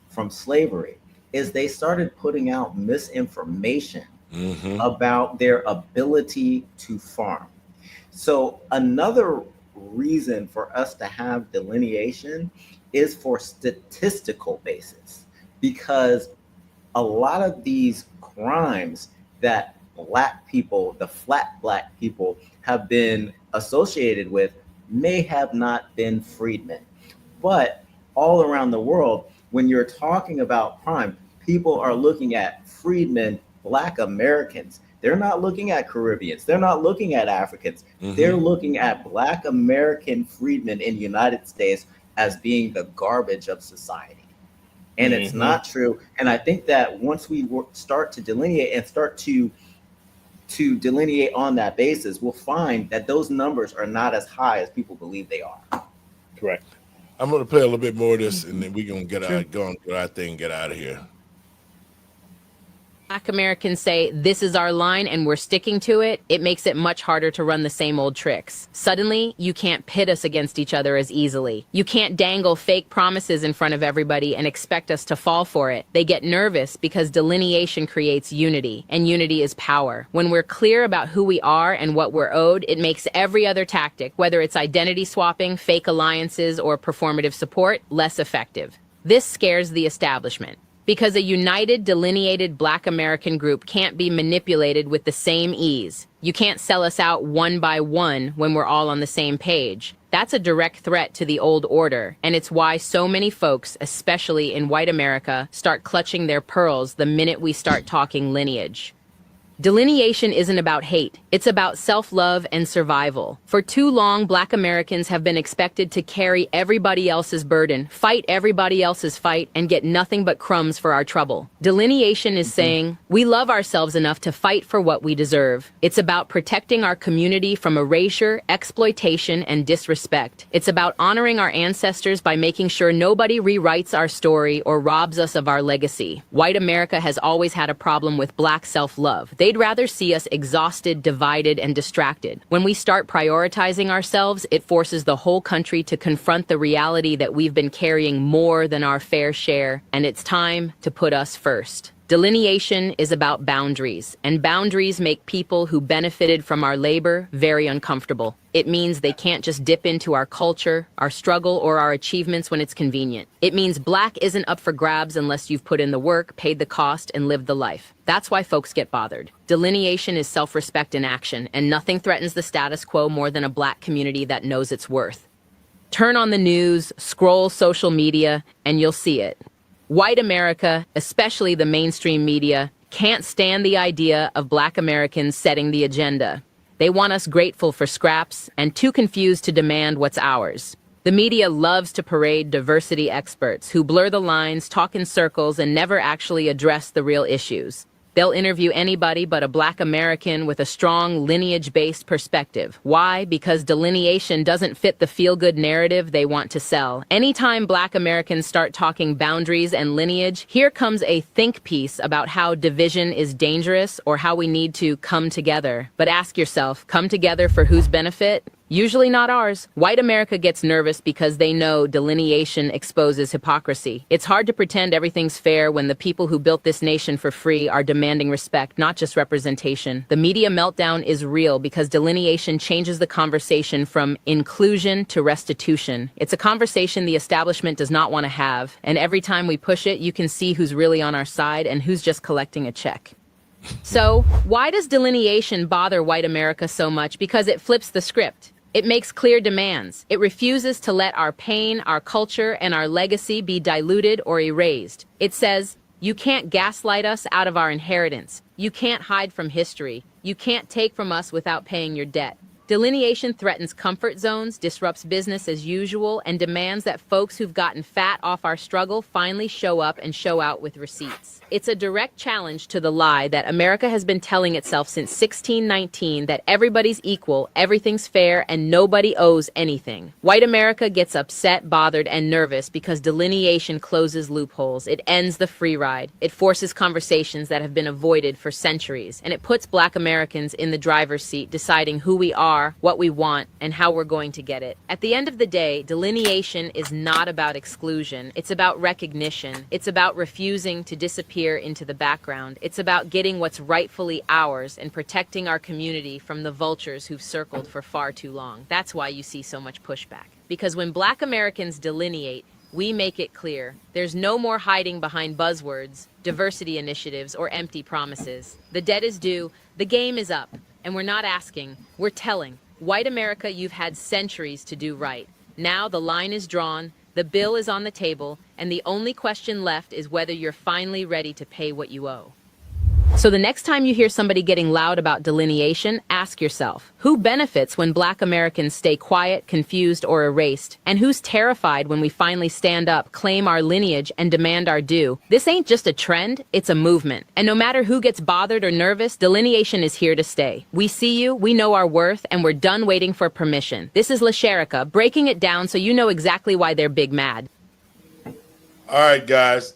from slavery is they started putting out misinformation Mhm. about their ability to farm. So another reason for us to have delineation is for statistical basis, because a lot of these crimes that Black people, the flat Black people, have been associated with may have not been freedmen. But all around the world, when you're talking about crime, people are looking at freedmen, Black Americans. They're not looking at Caribbeans. They're not looking at Africans. They're Mhm. looking at Black American freedmen in the United States as being the garbage of society. And it's Mhm. not true. And I think that once we start to delineate and start to delineate on that basis, we'll find that those numbers are not as high as people believe they are. Correct. I'm gonna play a little bit more of this, and then we're gonna True. go and do our thing, get out of here. Black Americans say, this is our line and we're sticking to it, it makes it much harder to run the same old tricks. Suddenly, you can't pit us against each other as easily. You can't dangle fake promises in front of everybody and expect us to fall for it. They get nervous because delineation creates unity, and unity is power. When we're clear about who we are and what we're owed, it makes every other tactic, whether it's identity swapping, fake alliances, or performative support, less effective. This scares the establishment, because a united, delineated Black American group can't be manipulated with the same ease. You can't sell us out one by one when we're all on the same page. That's a direct threat to the old order, and it's why so many folks, especially in white America, start clutching their pearls the minute we start talking lineage. Delineation isn't about hate. It's about self-love and survival. For too long, Black Americans have been expected to carry everybody else's burden, fight everybody else's fight, and get nothing but crumbs for our trouble. Delineation is saying, we love ourselves enough to fight for what we deserve. It's about protecting our community from erasure, exploitation, and disrespect. It's about honoring our ancestors by making sure nobody rewrites our story or robs us of our legacy. White America has always had a problem with Black self-love. They'd rather see us exhausted, divided, and distracted. When we start prioritizing ourselves, it forces the whole country to confront the reality that we've been carrying more than our fair share, and it's time to put us first. Delineation is about boundaries, and boundaries make people who benefited from our labor very uncomfortable. It means they can't just dip into our culture, our struggle, or our achievements when it's convenient. It means Black isn't up for grabs unless you've put in the work, paid the cost, and lived the life. That's why folks get bothered. Delineation is self-respect in action, and nothing threatens the status quo more than a Black community that knows its worth. Turn on the news, scroll social media, and you'll see it. White America, especially the mainstream media, can't stand the idea of Black Americans setting the agenda. They want us grateful for scraps and too confused to demand what's ours. The media loves to parade diversity experts who blur the lines, talk in circles, and never actually address the real issues. They'll interview anybody but a Black American with a strong lineage-based perspective. Why? Because delineation doesn't fit the feel-good narrative they want to sell. Anytime Black Americans start talking boundaries and lineage, here comes a think piece about how division is dangerous or how we need to come together. But ask yourself, come together for whose benefit? Usually not ours. White America gets nervous because they know delineation exposes hypocrisy. It's hard to pretend everything's fair when the people who built this nation for free are demanding respect, not just representation. The media meltdown is real because delineation changes the conversation from inclusion to restitution. It's a conversation the establishment does not want to have, and every time we push it, you can see who's really on our side and who's just collecting a check. So, why does delineation bother white America so much? Because it flips the script. It makes clear demands. It refuses to let our pain, our culture, and our legacy be diluted or erased. It says, you can't gaslight us out of our inheritance. You can't hide from history. You can't take from us without paying your debt. Delineation threatens comfort zones, disrupts business as usual, and demands that folks who've gotten fat off our struggle finally show up and show out with receipts. It's a direct challenge to the lie that America has been telling itself since 1619 that everybody's equal, everything's fair, and nobody owes anything. White America gets upset, bothered, and nervous because delineation closes loopholes. It ends the free ride. It forces conversations that have been avoided for centuries, and it puts Black Americans in the driver's seat deciding who we are, what we want, and how we're going to get it. At the end of the day, delineation is not about exclusion. It's about recognition. It's about refusing to disappear into the background. It's about getting what's rightfully ours and protecting our community from the vultures who've circled for far too long. That's why you see so much pushback. Because when Black Americans delineate, we make it clear. There's no more hiding behind buzzwords, diversity initiatives, or empty promises. The debt is due, the game is up, and we're not asking, we're telling. White America, you've had centuries to do right. Now the line is drawn, the bill is on the table, and the only question left is whether you're finally ready to pay what you owe. So the next time you hear somebody getting loud about delineation, ask yourself, who benefits when Black Americans stay quiet, confused, or erased? And who's terrified when we finally stand up, claim our lineage, and demand our due? This ain't just a trend, it's a movement. And no matter who gets bothered or nervous, delineation is here to stay. We see you, we know our worth, and we're done waiting for permission. This is LaSherica, breaking it down so you know exactly why they're big mad. All right, guys.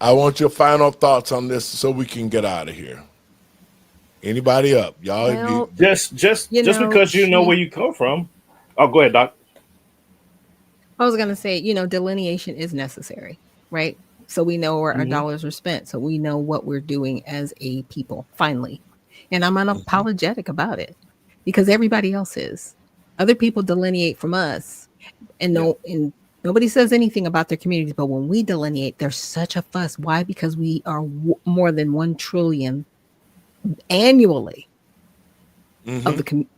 I want your final thoughts on this so we can get out of here. Anybody up? Y'all Well, Just because you know where you come from. Oh, go ahead, Doc. I was going to say, delineation is necessary, right? So we know where our Mhm. dollars are spent. So we know what we're doing as a people, finally. And I'm Mm-hmm. unapologetic about it because everybody else is. Other people delineate from us and and nobody says anything about their communities. But when we delineate, there's such a fuss. Why? Because we are more than 1 trillion annually Mm-hmm.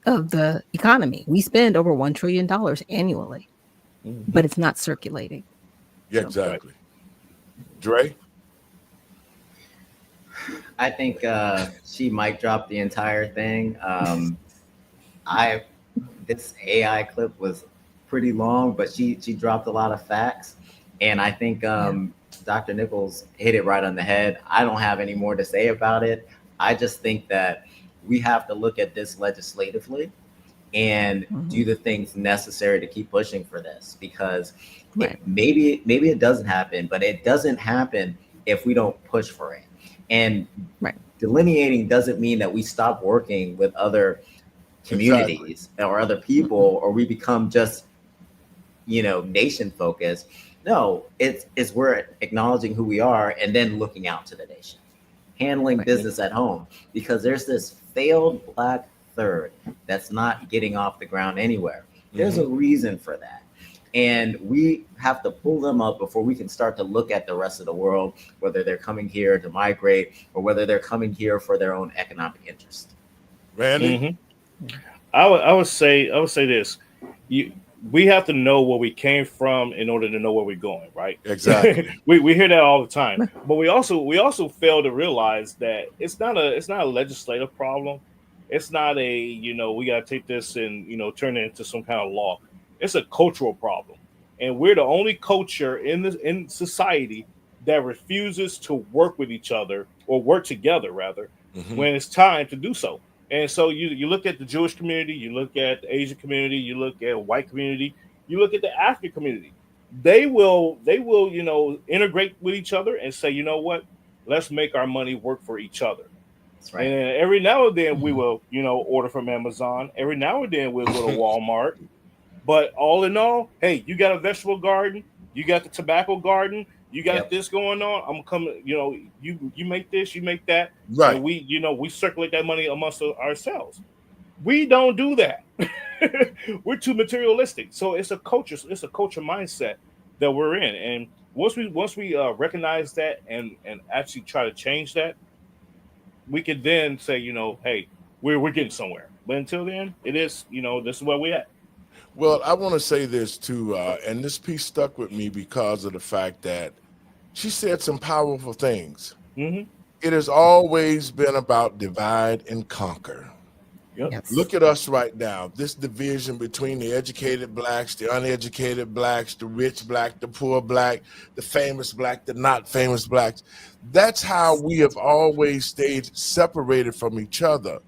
of the economy. We spend over $1 trillion annually, but it's not circulating. Yeah, So. exactly. Dre? I think she might drop the entire thing. This AI clip was pretty long, but she dropped a lot of facts, and I think Dr. Nichols hit it right on the head. I don't have any more to say about it. I just think that we have to look at this legislatively and do the things necessary to keep pushing for this, because maybe it doesn't happen, but it doesn't happen if we don't push for it. And delineating doesn't mean that we stop working with other communities or other people, or we become just nation focused. No, it's we're acknowledging who we are and then looking out to the nation, handling business at home, because there's this failed black third that's not getting off the ground anywhere. There's a reason for that, and we have to pull them up before we can start to look at the rest of the world, whether they're coming here to migrate or whether they're coming here for their own economic interest. Randy? I would say this. We have to know where we came from in order to know where we're going, right? Exactly. we hear that all the time, but we also fail to realize that it's not a legislative problem. It's not a we got to take this and turn it into some kind of law. It's a cultural problem, and we're the only culture in society that refuses to work with each other, or work together rather, when it's time to do so. And so you look at the Jewish community, you look at the Asian community, you look at white community, you look at the African community. They will integrate with each other and say, you know what, let's make our money work for each other. That's right. And every now and then we will order from Amazon. Every now and then we'll go to Walmart. But all in all, hey, you got a vegetable garden, you got the tobacco garden, you got this going on. I'm coming, you make this, you make that, right? And we circulate that money amongst ourselves. We don't do that. We're too materialistic. So it's a culture mindset that we're in. And once we recognize that and actually try to change that, we can then say, hey, we're getting somewhere. But until then, it is, this is where we at. Well, I want to say this too, and this piece stuck with me because of the fact that she said some powerful things. It has always been about divide and conquer. Yes. Look at us right now. This division between the educated blacks, the uneducated blacks, the rich black, the poor black, the famous black, the not famous blacks. That's how we have always stayed separated from each other.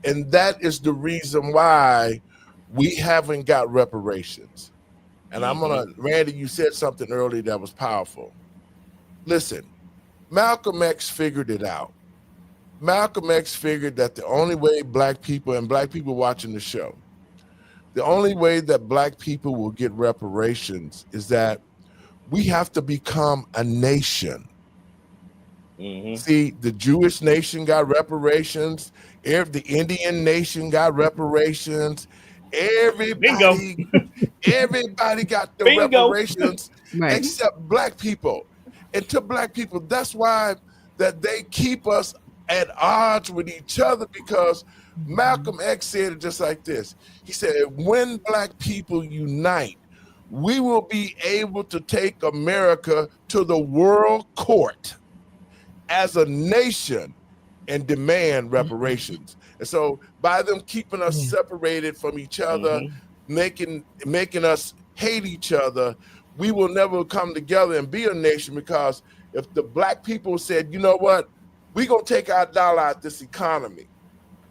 And that is the reason why we haven't got reparations. And I'm going to, Randy, you said something earlier that was powerful. Listen, Malcolm X figured it out. Malcolm X figured that the only way black people watching the show, the only way that black people will get reparations is that we have to become a nation. See, the Jewish nation got reparations. The Indian nation got reparations. Everybody got the reparations except black people. And to black people, that's why that they keep us at odds with each other, because Malcolm X said it just like this. He said, when black people unite, we will be able to take America to the world court as a nation and demand reparations. And so by them keeping us separated from each other, making us hate each other, we will never come together and be a nation, because if the black people said, you know what, we're going to take our dollar out this economy.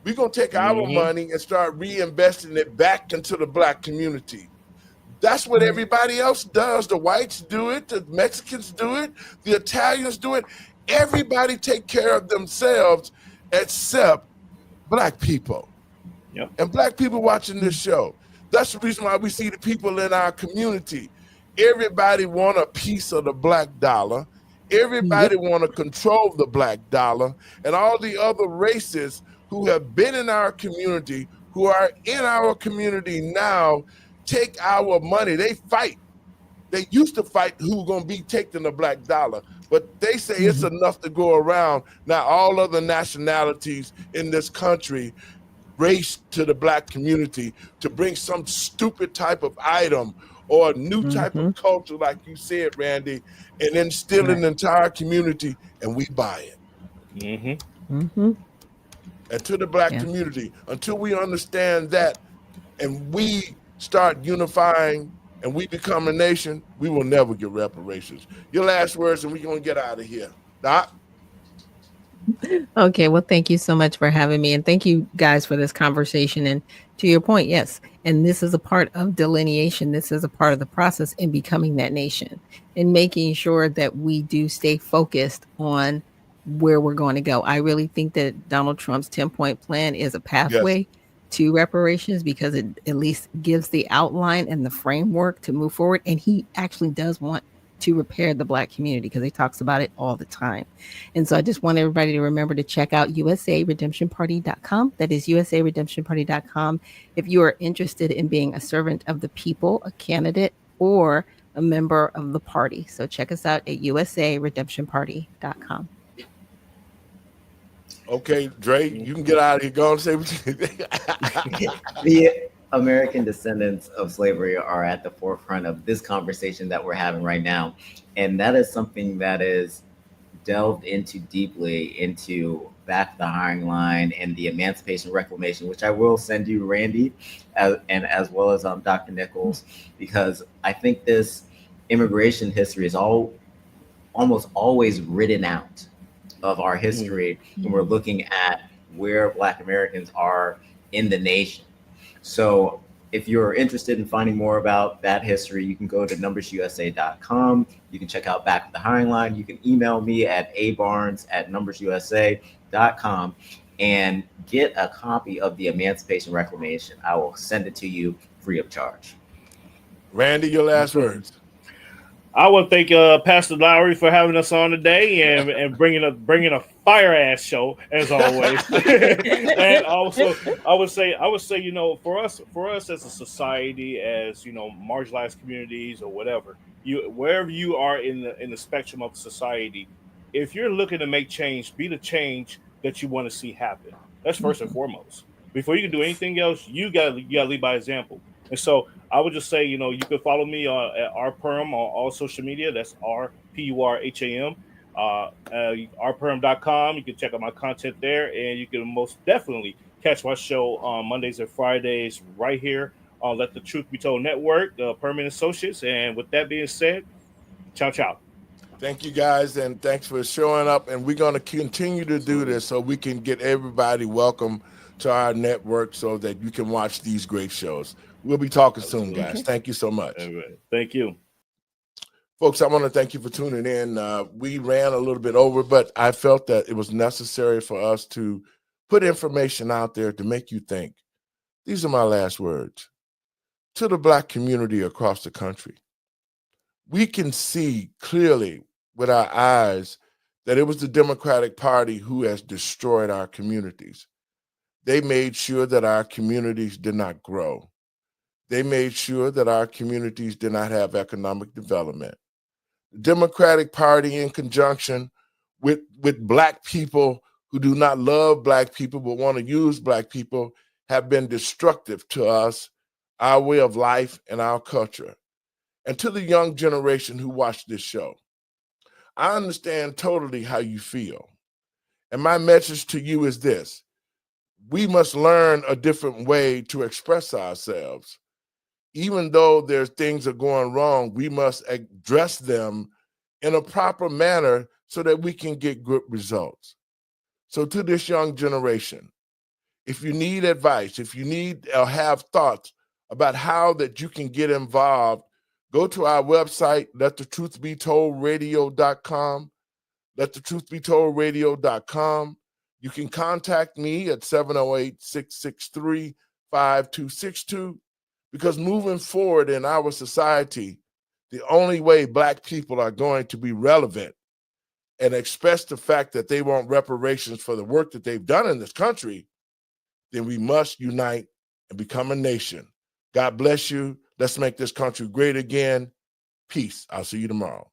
We're going to take our money and start reinvesting it back into the black community. That's what everybody else does. The whites do it, the Mexicans do it, the Italians do it. Everybody take care of themselves except Black people. Yep. And Black people watching this show. That's the reason why we see the people in our community. Everybody want a piece of the Black dollar. Everybody want to control the Black dollar. And all the other races who have been in our community, who are in our community now, take our money. They fight. They used to fight who's going to be taking the Black dollar, but they say it's enough to go around. Now all other nationalities in this country race to the Black community to bring some stupid type of item or a new type of culture, like you said, Randy, and then steal an entire community, and we buy it. And to the Black community, until we understand that and we start unifying and we become a nation, we will never get reparations. Your last words, and we're going to get out of here. Doc? Okay, well, thank you so much for having me. And thank you guys for this conversation. And to your point, yes. And this is a part of delineation. This is a part of the process in becoming that nation and making sure that we do stay focused on where we're going to go. I really think that Donald Trump's 10-point plan is a pathway to reparations because it at least gives the outline and the framework to move forward. And he actually does want to repair the Black community because he talks about it all the time. And so I just want everybody to remember to check out usaredemptionparty.com. That is usaredemptionparty.com. If you are interested in being a servant of the people, a candidate, or a member of the party. So check us out at usaredemptionparty.com. Okay, Dre, you can get out of here. Go and say what you The American descendants of slavery are at the forefront of this conversation that we're having right now. And that is something that is delved into deeply into Back the Hiring Line and the Emancipation Reclamation, which I will send you, Randy, and as well as Dr. Nichols, because I think this immigration history is almost always written out of our history when we're looking at where Black Americans are in the nation. So if you're interested in finding more about that history, you can go to numbersusa.com. You can check out Back of the Hiring Line. You can email me at abarnes@numbersusa.com and get a copy of the Emancipation Reclamation. I will send it to you free of charge. Randy, your last words. I want to thank Pastor Lowery for having us on today and bringing a fire ass show as always. And also, I would say, for us as a society, as marginalized communities or whatever, wherever you are in the spectrum of society, if you're looking to make change, be the change that you want to see happen. That's first and foremost. Before you can do anything else, you gotta lead by example. And so I would just say, you can follow me at rperm on all social media. That's RPURHAM. rperm.com. You can check out my content there, and you can most definitely catch my show on Mondays and Fridays right here on Let the Truth Be Told Network, Permanent Associates. And with that being said, ciao, ciao. Thank you guys, and thanks for showing up. And we're going to continue to do this so we can get everybody welcome to our network so that you can watch these great shows. We'll be talking soon, guys. Thank you so much. Thank you. Folks, I want to thank you for tuning in. We ran a little bit over, but I felt that it was necessary for us to put information out there to make you think. These are my last words. To the Black community across the country, we can see clearly with our eyes that it was the Democratic Party who has destroyed our communities. They made sure that our communities did not grow. They made sure that our communities did not have economic development. The Democratic Party, in conjunction with Black people who do not love Black people but want to use Black people, have been destructive to us, our way of life, and our culture. And to the young generation who watch this show, I understand totally how you feel. And my message to you is this: we must learn a different way to express ourselves. Even though there's things are going wrong, we must address them in a proper manner so that we can get good results. So to this young generation, if you need advice, if you need or have thoughts about how that you can get involved, go to our website, letthetruthbetoldradio.com, letthetruthbetoldradio.com. You can contact me at 708-663-5262, because moving forward in our society, the only way Black people are going to be relevant and express the fact that they want reparations for the work that they've done in this country, then we must unite and become a nation. God bless you. Let's make this country great again. Peace. I'll see you tomorrow.